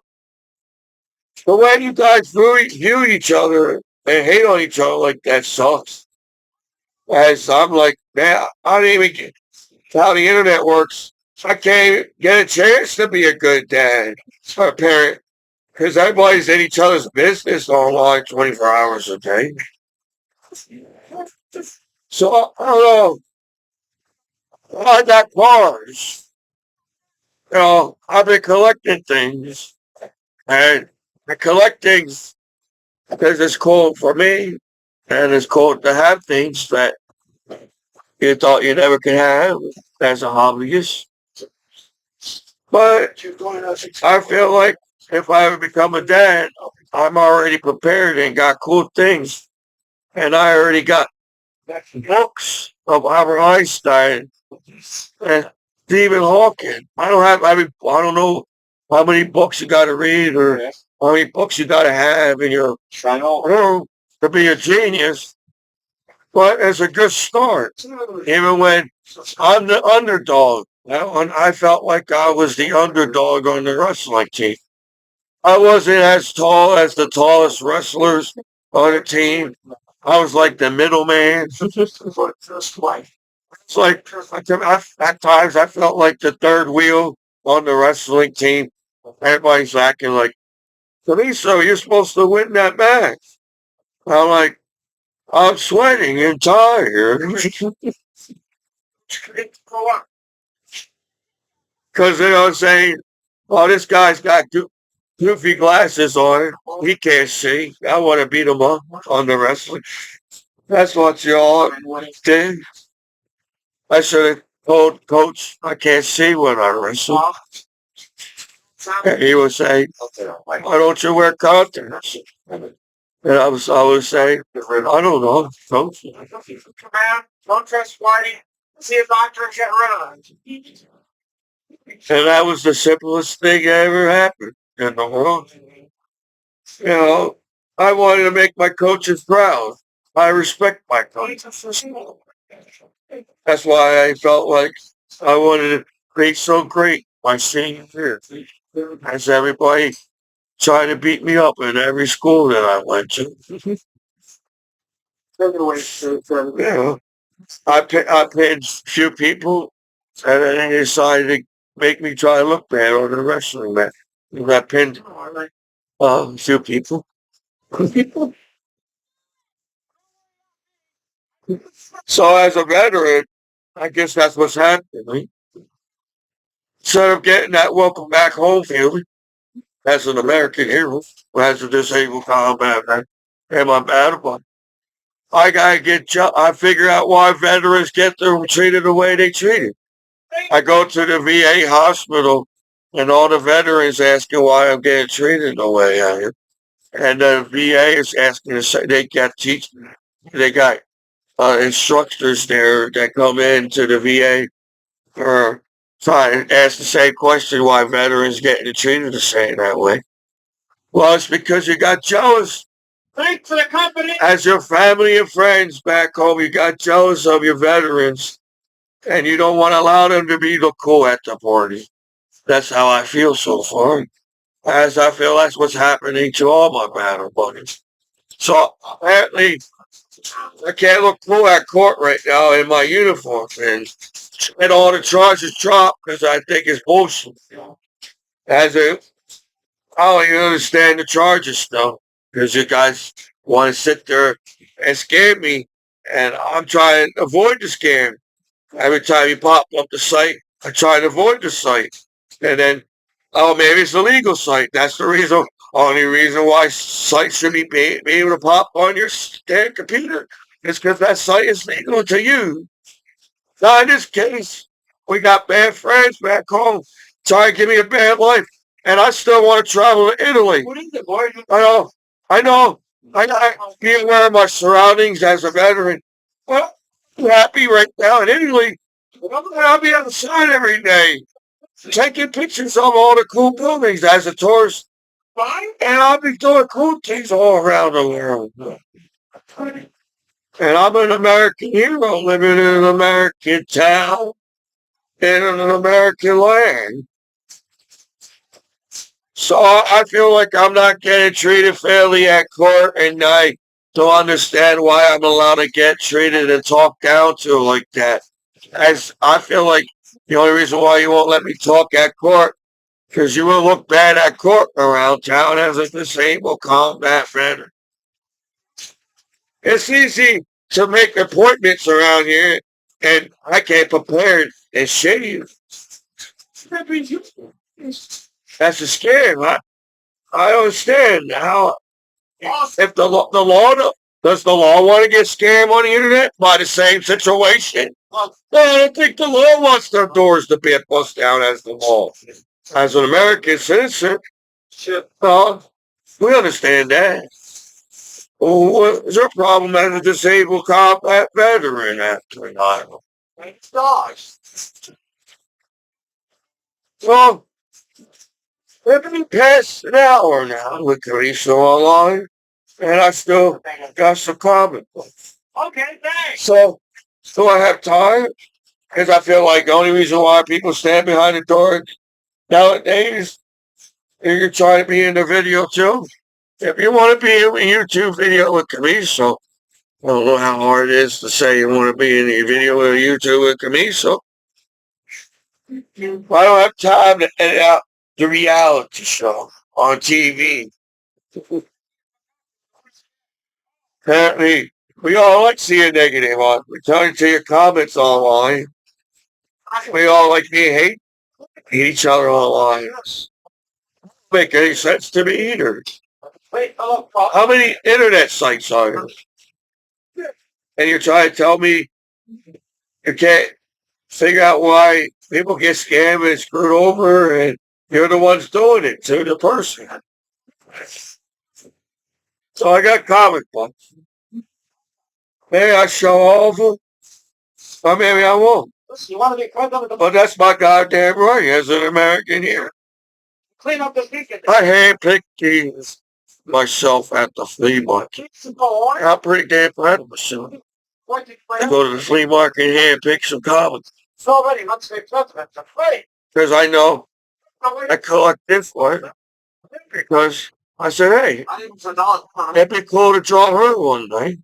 S2: the way you guys view each other and hate on each other like that sucks. As I'm like, man, I don't even get how the internet works. I can't get a chance to be a good dad or parent because everybody's in each other's business online 24 hours a day. So I don't know. I got cars. You know, I've been collecting things, and I collect things because it's cool for me, and it's cool to have things that you thought you never could have as a hobbyist. But I feel like if I ever become a dad, I'm already prepared and got cool things. And I already got books of Albert Einstein and Stephen Hawking. I don't know how many books you got to read or how many books you got to have in your room to be a genius. But it's a good start. Even when I'm the underdog. When I felt like I was the underdog on the wrestling team. I wasn't as tall as the tallest wrestlers on the team. I was like the middleman. It's like at times I felt like the third wheel on the wrestling team. Everybody's acting like, Commiso, you're supposed to win that match. I'm like, I'm sweating and tired. Because you know what I'm saying? Oh, this guy's got goofy glasses on. He can't see. I want to beat him up on the wrestling. That's what you all did. I should have told Coach I can't see when I wrestle. And he would say, why don't you wear contacts? And I would say, I don't know, Coach. Don't trust Whitey. See a doctor and get rid of. And that was the simplest thing that ever happened in the world. You know, I wanted to make my coaches proud. I respect my coaches. That's why I felt like I wanted to be so great my senior year. As everybody tried to beat me up in every school that I went to. Yeah. I paid a few people and then they decided to make me try to look bad on the wrestling match. I pinned a few people. So as a veteran, I guess that's what's happening. Instead of getting that welcome back home feeling as an American hero, as a disabled combat man, am I bad about it? I gotta I figure out why veterans get treated the way they treated. I go to the VA hospital and all the veterans asking why I'm getting treated the way I am. And the VA is asking to say they got instructors there that come into the VA or trying to ask the same question why veterans getting treated the same that way. Well, it's because you got jealous. Thanks for the company. As your family and friends back home, you got jealous of your veterans and you don't want to allow them to be the cool at the party. That's how I feel so far. As I feel that's what's happening to all my battle buddies. So apparently I can't look cool at court right now in my uniform and all the charges dropped because I think it's bullshit. As a, I don't even understand the charges still because you guys want to sit there and scare me, and I'm trying to avoid the scam. Every time you pop up the site, I try to avoid the site, and then oh maybe it's a legal site. That's the reason. Only reason why sites should be able to pop on your damn computer is because that site is legal to use. Now, in this case, we got bad friends back home trying to give me a bad life, and I still want to travel to Italy. What is it, boy? I know. I be aware of my surroundings as a veteran. Well, I'm happy right now in Italy. I'll be outside every day, taking pictures of all the cool buildings as a tourist. And I'll be doing cool things all around the world. And I'm an American hero living in an American town in an American land. So I feel like I'm not getting treated fairly at court, and I don't understand why I'm allowed to get treated and talked down to like that. As I feel like the only reason why you won't let me talk at court because you will look bad at court around town as a disabled combat veteran. It's easy to make appointments around here, and I can't prepare and shave. That's a scam. I don't understand how if the law does the law want to get scammed on the internet by the same situation? Well, I don't think the law wants their doors to be bust down as the law. As an American citizen, we understand that. Well, what is your problem as a disabled combat veteran after an island? Well, it's been past an hour now with Commiso online, and I still got some comment books. Okay, thanks. So, do I have time? Because I feel like the only reason why people stand behind the door nowadays is you're trying to be in the video too. If you want to be in a YouTube video with Commiso, I don't know how hard it is to say you want to be in a video with YouTube with Commiso. I don't have time to edit out the reality show on TV. Apparently, we all like seeing negative on. Return to your comments online. We all like hate each other online. Make any sense to me either. How many internet sites are there? And you're trying to tell me you can't figure out why people get scammed and screwed over, and you're the ones doing it to the person. So I got comic books. Maybe I show all of them, or maybe I won't. But that's my goddamn right as an American here. Clean up this weekend. I handpicked these myself at the flea market. I'm pretty damn proud of myself. I go to the flea market and handpick some comics. It's already much because I know I collect this one because I said, hey, it'd be cool to draw her one day.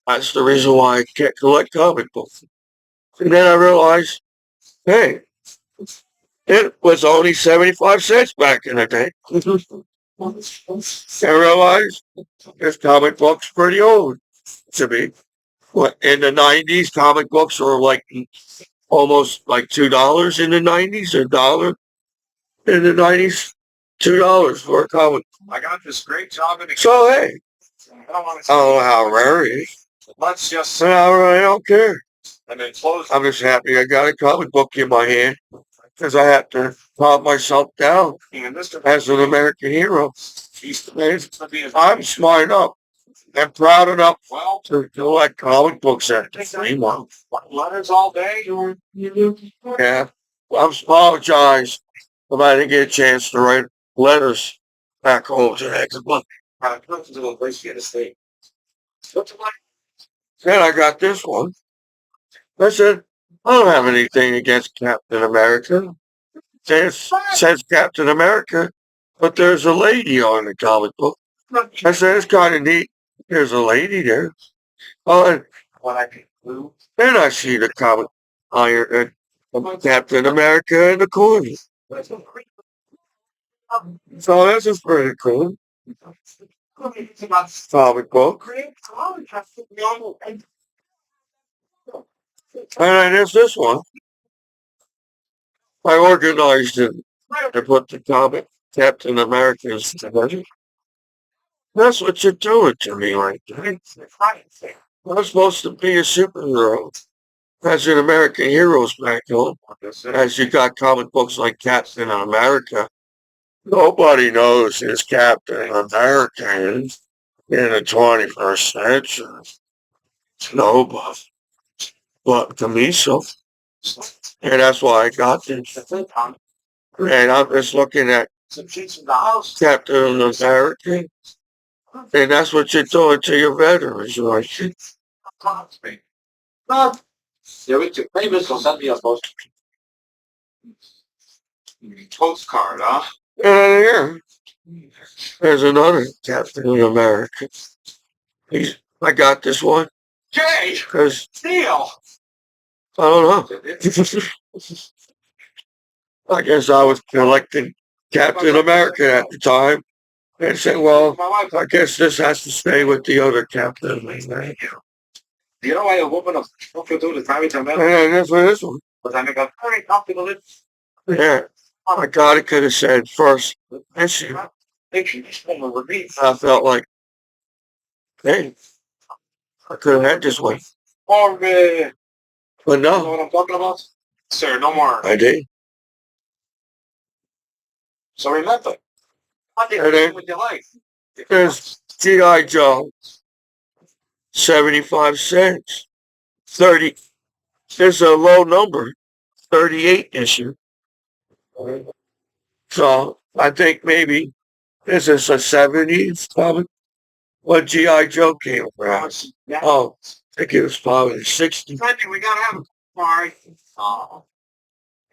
S2: That's the reason why I can't collect comic books. And then I realized, hey, it was only 75 cents back in the day. I realized this comic book's pretty old to me. What, in the 90s, comic books were like almost like $2 in the 90s, a dollar in the 90s. $2 for a comic. I got this great job in so hey, I don't know how rare it is. Let's just say I really don't care. I'm just happy I got a comic book in my hand. because I have to calm myself down as an American hero. I'm smart enough and proud enough to collect comic books at the flea market. Letters all day? Yeah. I apologize if I didn't get a chance to write letters back home today. Then I got this one. I said, I don't have anything against Captain America. Says Captain America, but there's a lady on the comic book. I said, it's kind of neat. There's a lady there. Oh, and then I see the comic Iron Captain America in the corner. So this is pretty cool. Comic book. And then there's this one. I organized it and put the comic Captain America's together. That's what you're doing to me right there. I'm supposed to be a superhero. As in American heroes back home. As you got comic books like Captain America. Nobody knows who's Captain America is in the 21st century. Nobody. But Commiso. And that's why I got this. And I'm just looking at Captain America. And that's what you're doing to your veterans, right? Postcard, huh? And here, there's another Captain America. I got this one. Jay! Because, Steel! I don't know. I guess I was collecting Captain America at the time. And said, well, I guess this has to stay with the other Captain America. Do you know why a woman of the time to and that's for this one. Yeah. I God, it could have said first issue. I felt like, hey, I could have had this one. But no. You know what I'm talking about? Sir, no more. I did. So remember. And then, with your life. There's G.I. Joe. 75 cents. 30. There's a low number. 38 issue. So I think maybe this is a 70s comic. When G.I. Joe came around. Oh, I think it was probably the 60s. We gotta have a party. Oh.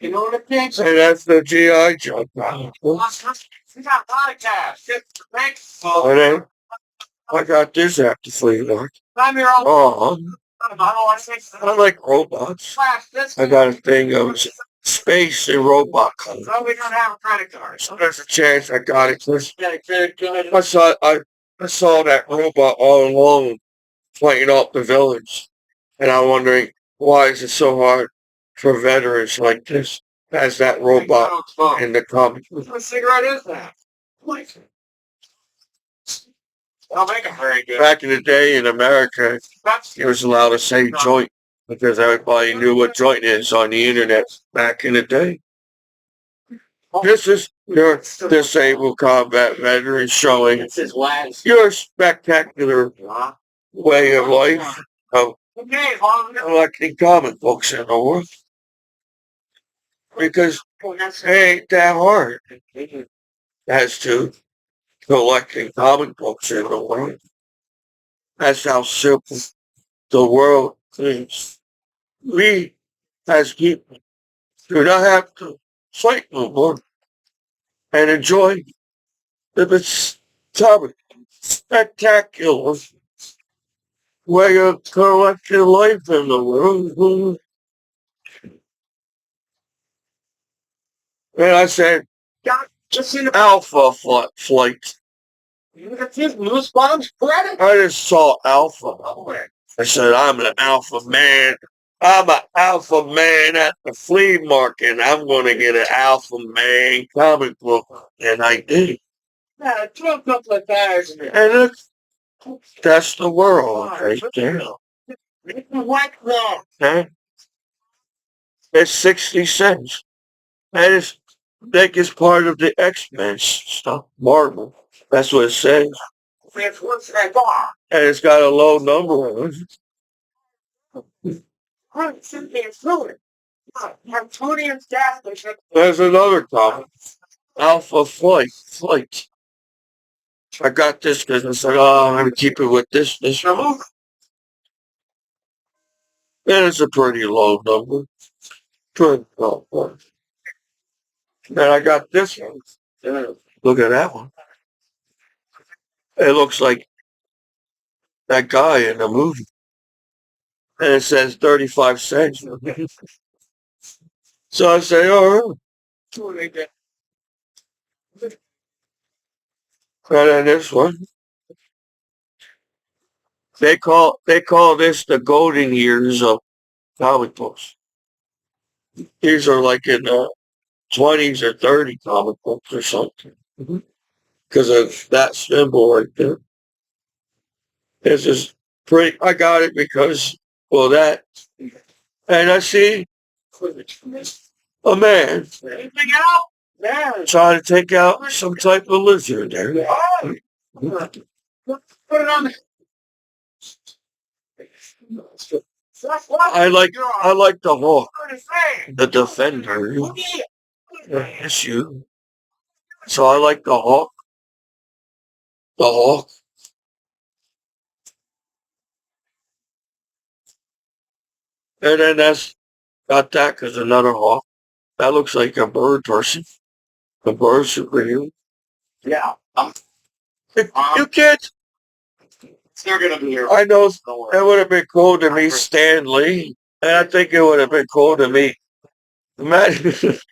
S2: You know what it is? And that's the G.I. Joe comic. We got a lot of cash. And then I got this at the flea market. Oh, I like robots. I got a thing of space and robot color. So we don't have a credit card. So there's a chance I got it. I saw that robot all alone fighting off the villains. And I'm wondering, why is it so hard for veterans like this as that robot in the comic? What cigarette is that? I'll make it very good. Back in the day in America, you was allowed to say joint because everybody knew what joint is on the internet back in the day. This is your disabled combat veteran showing your spectacular way of life of collecting comic books in the world. Because it ain't that hard as to collecting comic books in the world. That's how simple the world is. We, as people, do not have to fight no more and enjoy the comic spectacular way of collecting life in the world. And I said, just an alpha flight. I just saw alpha. I said, I'm an alpha man. I'm an alpha man at the flea market. I'm going to get an alpha man comic book. And I did. Yeah, I threw a couple of tires in there. And look, that's the world right there. What the? Okay. It's 60 cents. And it's Nick is part of the X-Men stuff, Marvel. That's what it says. And it's got a low number on it. There's another comic, Alpha Flight. I got this because I said, oh, I'm going to keep it with this one. And it's a pretty low number. Pretty low one. Then I got this one. Look at that one. It looks like that guy in the movie. And it says 35 cents. So I say, all right. And then this one. They call this the golden years of comic books. These are like in the 20s or 30 comic books or something. Because of that symbol right there. This is pretty, I got it because, well, that. And I see a man trying to take out some type of lizard there. Put it on. I like the Hawk, the Defender issue. So I like the Hawk. The Hawk. And then that's got that because another Hawk. That looks like a bird person. A bird superhero. Yeah. You can't. They're gonna be here. I know it would have been cool to meet Stan Lee. And I think it would have been cool to meet Magic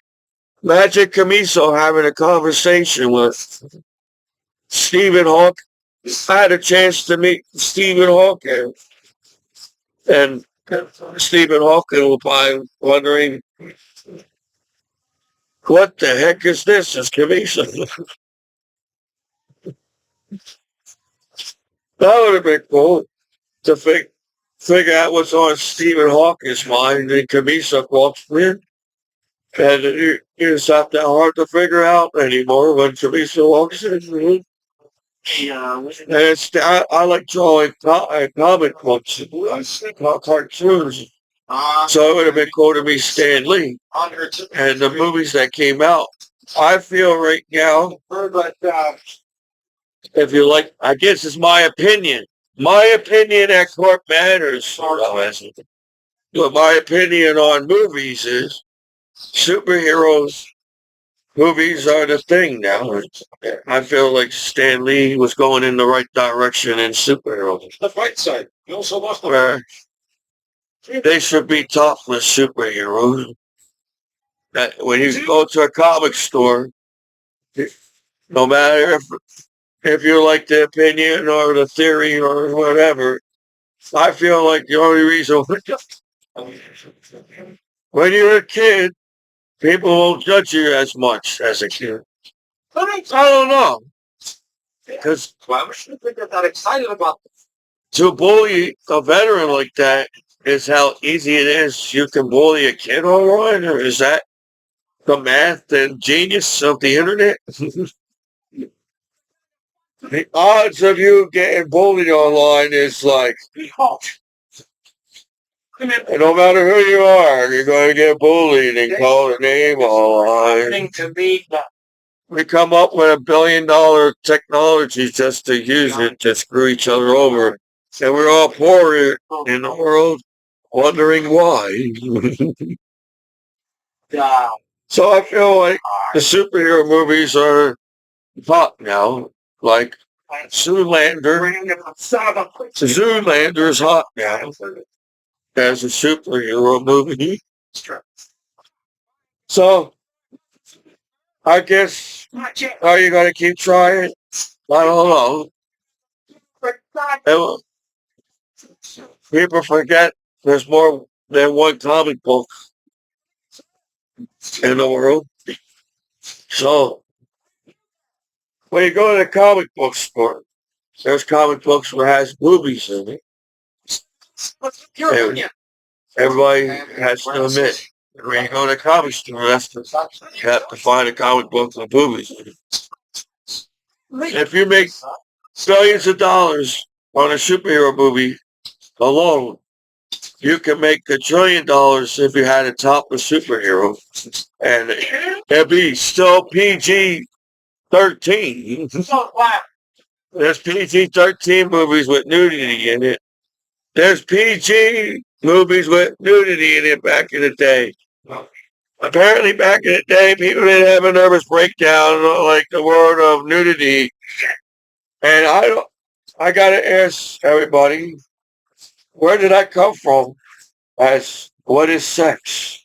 S2: Commiso having a conversation with Stephen Hawking. I had a chance to meet Stephen Hawking. And Stephen Hawking will be wondering, what the heck is this? It's Commiso. That would have been cool to figure out what's on Stephen Hawking's mind. And Commiso walks in. And it's not that hard to figure out anymore when Commiso walks in. And I like drawing comic books, cartoons. So it would have been cool to meet Stan Lee and the movies that came out. I feel right now, if you like, I guess it's my opinion. My opinion at Court Matters. But my opinion on movies is superheroes movies are the thing now. I feel like Stan Lee was going in the right direction in superheroes. The right side. You also lost where they should be topless superheroes. That when you go to a comic store, no matter if you like the opinion or the theory or whatever, I feel like the only reason when you're a kid, people won't judge you as much as a kid. I don't know. Because why would you think that excited about this? To bully a veteran like that is how easy it is. You can bully a kid online, or is that the math and genius of the internet? The odds of you getting bullied online is like, no matter who you are, you're going to get bullied and called a name online. We come up with $1 billion technology just to use it to screw each other over. And we're all poor in the world wondering why. So I feel like the superhero movies are hot now. Like Zoolander. Zoolander is hot now as a superhero movie. So I guess, are you going to keep trying? I don't know. People forget there's more than one comic book in the world. So when you go to the comic book store, there's comic books where it has movies in it. And everybody has to admit, When you go to a comic store, you have to find a comic book and movies. If you make billions of dollars on a superhero movie alone, you can make $1 trillion if you had a topless superhero, and it'd be still PG-13. There's PG-13 movies with nudity in it. There's PG movies with nudity in it back in the day. Apparently, back in the day, people didn't have a nervous breakdown like the word of nudity. And I gotta ask everybody, where did I come from? As what is sex?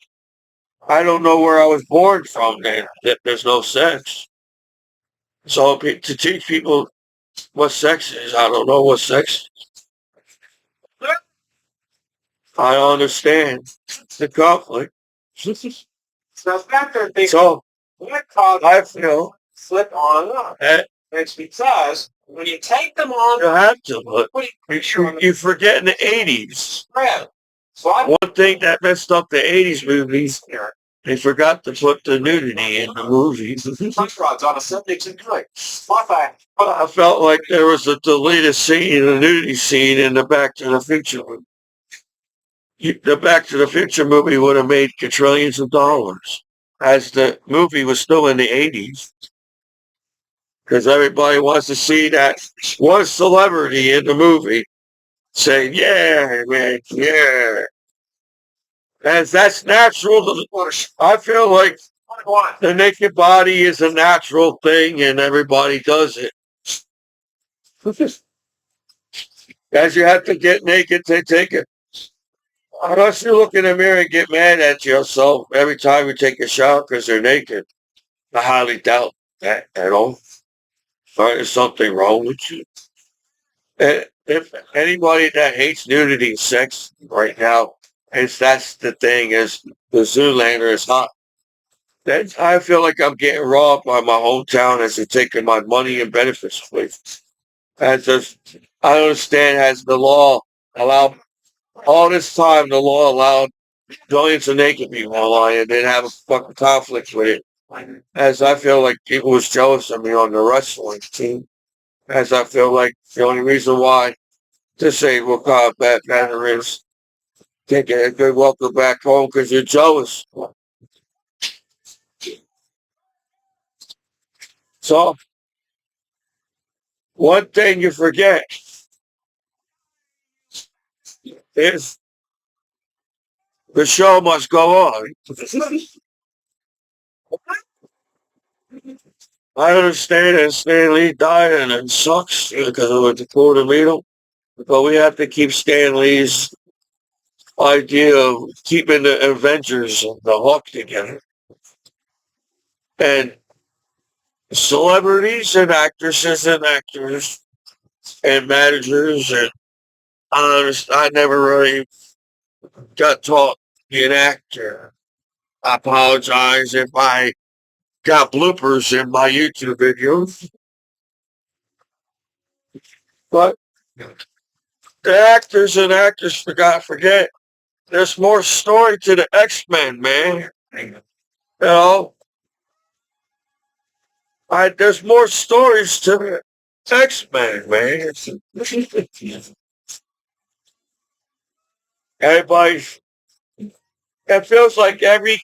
S2: I don't know where I was born from. Then that there's no sex. So to teach people what sex is, I don't know what sex is. I understand the conflict. So what caused I feel slip on up? It's because when you take them on, you have to. But you forget in the 80s. Yeah. So one thing that messed up the 80s movies, they forgot to put the nudity in the movies. I felt like there was a deleted scene, a nudity scene in the Back to the Future movie. The Back to the Future movie would have made quadrillions of dollars, as the movie was still in the 80s. Because everybody wants to see that one celebrity in the movie saying, yeah, man, yeah. And that's natural. I feel like the naked body is a natural thing and everybody does it. As you have to get naked to take it. Unless you look in the mirror and get mad at yourself every time you take a shower because you're naked. I highly doubt that at all. Or there's something wrong with you. And if anybody that hates nudity and sex right now, that's the thing, is the Zoolander is hot. I feel like I'm getting robbed by my hometown as they're taking my money and benefits away. I understand, has the law allowed, all this time the law allowed billions of naked people online and didn't have a fucking conflict with it. As I feel like people was jealous of me on the wrestling team. As I feel like the only reason why disabled combat veterans can't get a good welcome back home because you're jealous. So, one thing you forget is the show must go on. I understand that Stan Lee died and it sucks because of what the quarter needle, but we have to keep Stan Lee's idea of keeping the Avengers and the Hulk together. And celebrities and actresses and actors and managers, and I never really got taught to be an actor. I apologize if I got bloopers in my YouTube videos, but the actors and actors forget. There's more story to the X-Men, man. You know, there's more stories to the X-Men, man. Everybody, it feels like every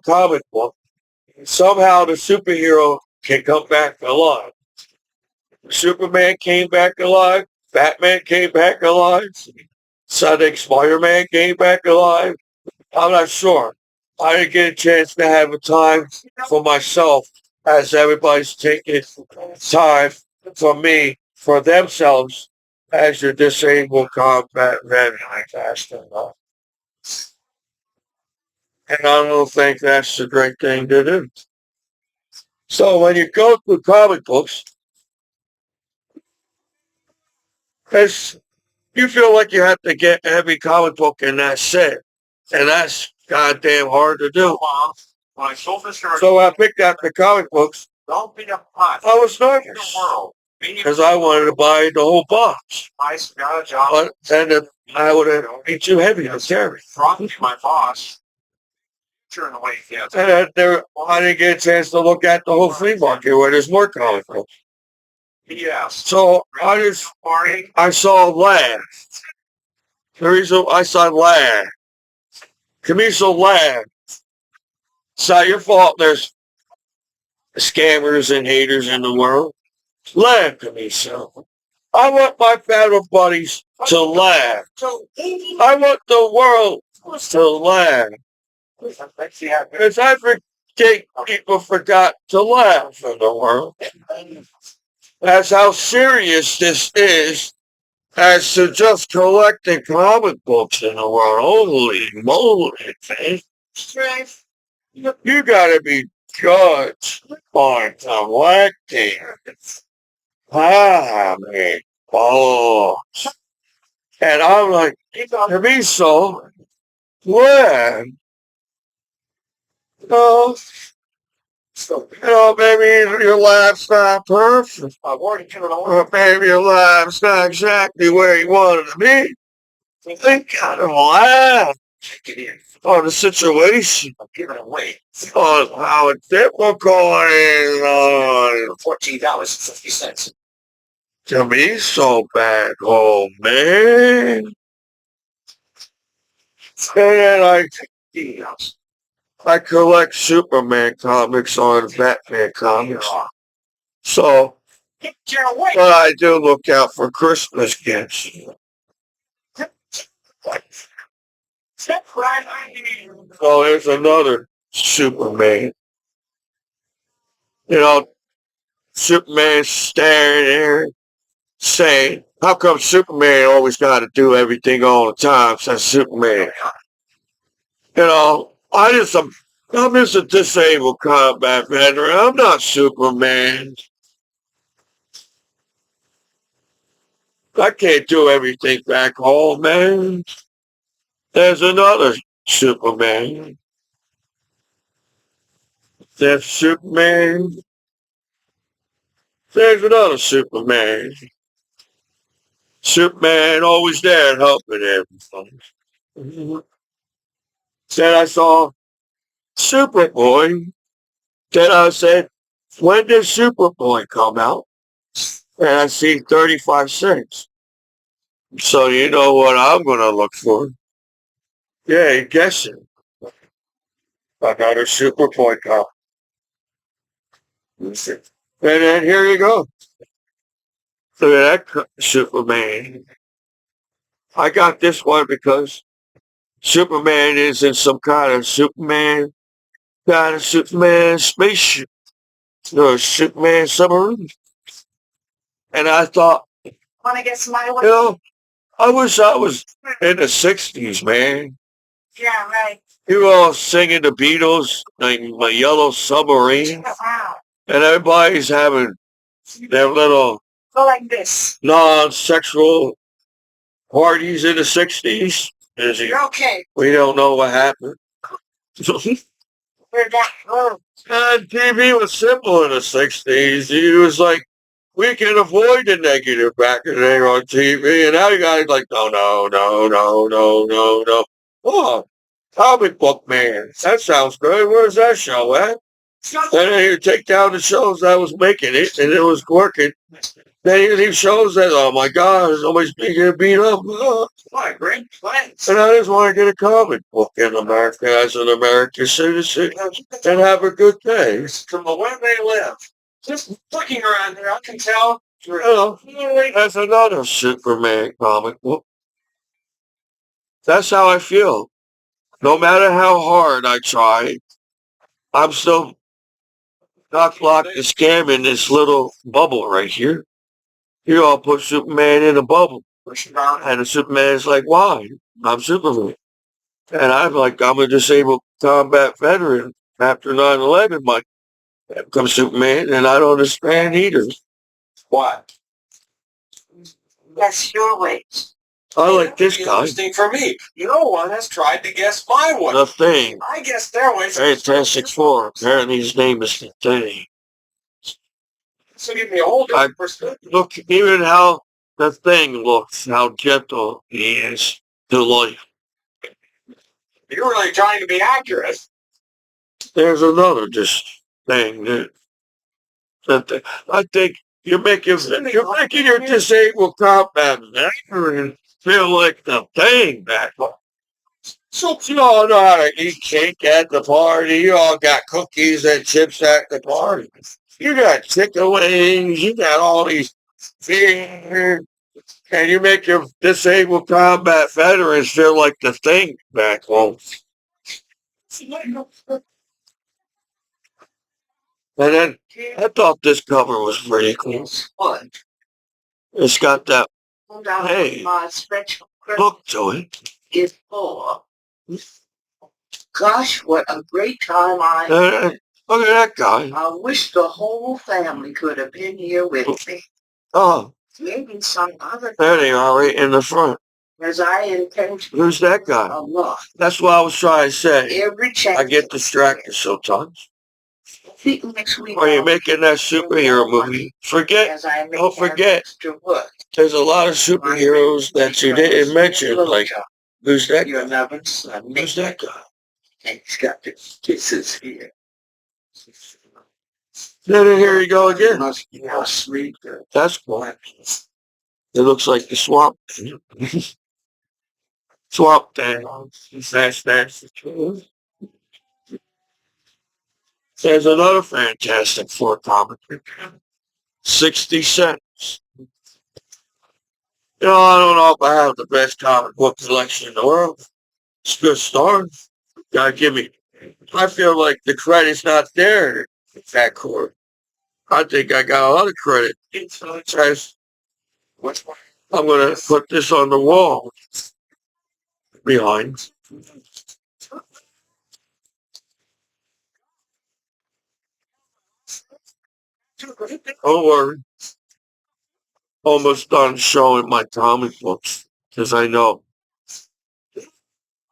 S2: comic book, somehow the superhero can come back alive. Superman came back alive. Batman came back alive. So I think Spider-Man came back alive. I'm not sure. I didn't get a chance to have a time for myself as everybody's taking time for me, for themselves, as your disabled combat veteran. And I don't think that's the great thing to do. So when you go through comic books, you feel like you have to get every comic book and that's it. And that's goddamn hard to do. So I picked out the comic books. I was nervous because I wanted to buy the whole box. But then I would have been too heavy to carry.
S1: turn away. Yeah.
S2: And I didn't get a chance to look at the whole flea market where there's more comic books.
S1: Yeah.
S2: So I saw Laugh. The reason I saw Laugh. Commiso Laugh. It's not your fault there's scammers and haters in the world. Laugh, Commiso. I want my fellow buddies to laugh. I want the world to laugh. Because I think people forgot to laugh in the world. That's how serious this is as to just collecting comic books in the world. Holy moly, man. You gotta be judged on collecting comic books. And I'm like, to be so glad. No, maybe your life's not perfect. Or maybe your life's not exactly where you wanted to be. They gotta laugh on the situation, on how difficult it is
S1: $14.50.
S2: to be so bad. Oh, man. And I collect Superman comics on Batman comics. So, but I do look out for Christmas gifts. So there's another Superman. Superman staring there saying, how come Superman always got to do everything all the time? Says Superman. I'm just a disabled combat veteran. I'm not Superman. I can't do everything back home, man. There's another Superman. There's Superman. There's another Superman. Superman always there helping everything. Then I saw Superboy. Then I said, when did Superboy come out? And I see 35 cents. So you know what I'm going to look for. Yeah, you guess it. Another Superboy comic. And then here you go. Look at that Superman. I got this one because Superman is in some kind of Superman spaceship. Or Superman submarine. And I thought, I wish I was in the 60s, man.
S1: Yeah, right.
S2: You were all singing the Beatles, like my Yellow Submarine. And everybody's having their little non-sexual parties in the 60s.
S1: You're okay.
S2: We don't know what happened. And TV was simple in the 60s. It was like, we can avoid the negative back in there on TV. And now you guys like, no. Oh, comic book man. That sounds good. Where's that show at? And then you take down the shows that was making it, and it was working. Then you leave shows that, oh my God, somebody's getting beat up. Oh.
S1: Great plans.
S2: And I just want to get a comic book in America as an American citizen and have a good day.
S1: From the way they live. Just looking around here, I can tell.
S2: That's another Superman comic book. That's how I feel. No matter how hard I try, I'm still not locked and scam in this little bubble right here. You all put Superman in a bubble. And the Superman's like, why? I'm Superman. And I'm a disabled combat veteran. After 9/11, my comes Superman, and I don't understand either.
S1: Why? That's your way.
S2: I like this guy.
S1: Interesting for me. No one has tried to guess my way.
S2: The Thing.
S1: I guess their way.
S2: 8-10-6-4. Apparently his name is The Thing.
S1: So give me a whole different perspective.
S2: Look, even how The Thing looks, how gentle he is to life.
S1: You're really trying to be accurate.
S2: There's another just thing that I think you're making your disabled combat veteran feel like the thing back home. So you all know how to eat cake at the party. You all got cookies and chips at the party. You got chicken wings. You got all these beer, and you make your disabled combat veterans feel like the thing back home. And then I thought this cover was pretty cool. What? It's got that hey look to it. Is for. Gosh, what a great time look at that guy. I wish the whole family could have been here with me. Oh. Maybe some other. There they are, right in the front. As I intend to. Who's that guy? A lot. That's what I was trying to say. I get distracted sometimes. Are you making that superhero movie? Don't forget. There's a lot of superheroes that you didn't mention. Like, who's that guy? Who's that guy? He's got the kisses here. Then here you go again. That's cool. It looks like the swamp. Swamp thing. That's There's another Fantastic Four comic. 60 cents. You know, I don't know if I have the best comic book collection in the world. It's good stars. Gotta give me. I feel like the credit's not there. That court. I think I got a lot of credit. I'm gonna put this on the wall behind. Don't worry. Almost done showing my comic books because I know I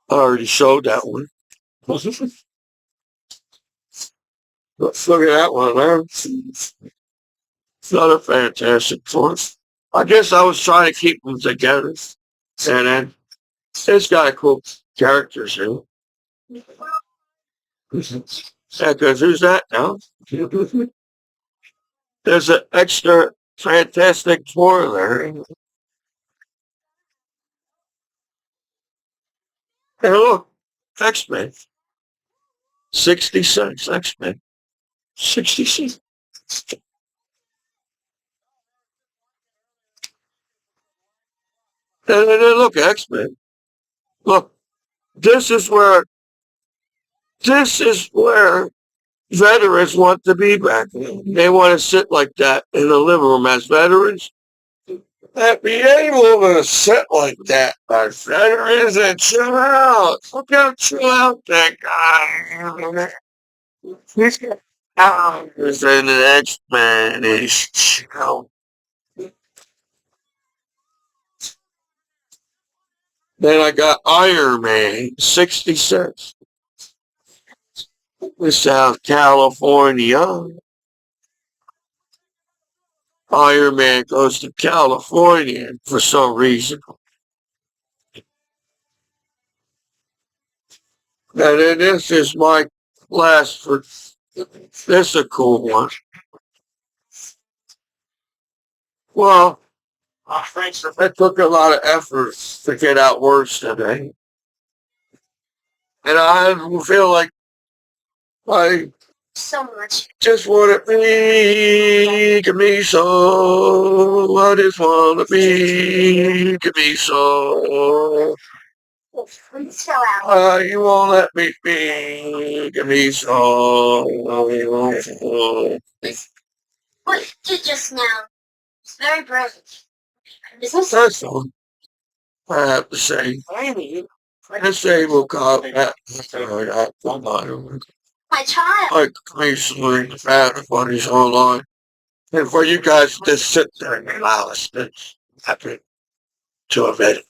S2: already showed that one. Let's look at that one there. It's another Fantastic Four. I guess I was trying to keep them together. And then it's got cool characters here. Yeah, because who's that now? There's an extra Fantastic Four there. Hey, look, X-Men. 60 cents, X-Men. 60 cents. And then look, X-Men. Look, this is where veterans want to be back then. They want to sit like that in the living room as veterans. And be able to sit like that as veterans and chill out. Look how chill out that guy. He's got hours and the X-Men is chill. Then I got Iron Man, 60 cents. South California. Iron Man goes to California for some reason. And then this is my last for this is a cool one. Well, it took a lot of effort to get out words today. And I feel like I so much. Just want to be Commiso. I just want to be Commiso. You won't let me be Commiso. What you did just now? It's very brave. That's all I have to say. Disabled cop. My child. I used to learn bad funnies online. And for you guys to just sit there and allow us to happen to a vet.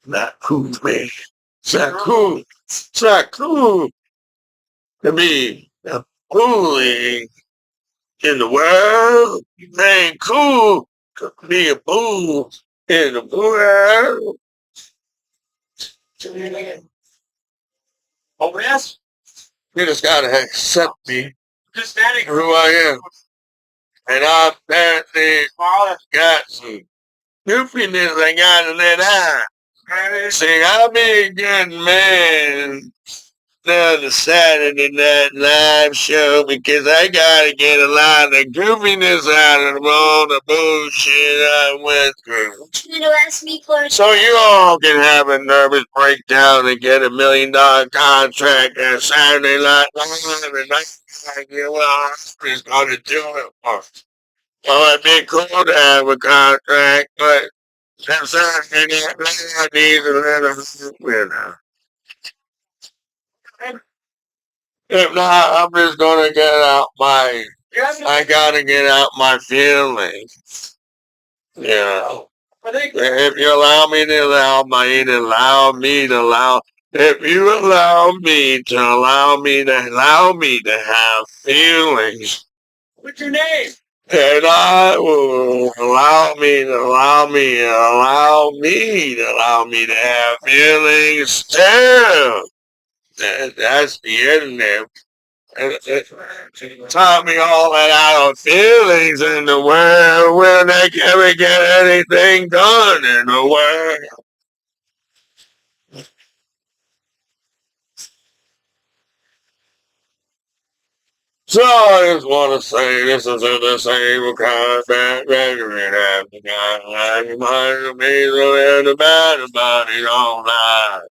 S2: Not cool to me. It's not cool. It's not cool to be a bully in the world. It ain't cool to be a bull in the world. Oh, yes? You just gotta accept me for who I am. And I apparently got some goofiness I gotta let out. See, I'll be a good man on the Saturday Night Live show because I gotta get a lot of goofiness out of all the bullshit I went through. So you all can have a nervous breakdown and get $1 million contract at Saturday Night Live, and I'm just gonna do it. Well, it'd be cool to have a contract, but I'm sorry, I need a little, If not, I'm just gonna get out I gotta get out my feelings. Yeah. If you allow me to if you allow me to have feelings. What's your name? And I will allow me to have feelings too. That's the internet. It taught me all that I have feelings in the world when I ever get anything done in the world. So I just want to say this is in the same combat record as the guy reminds me of the bad about it all night.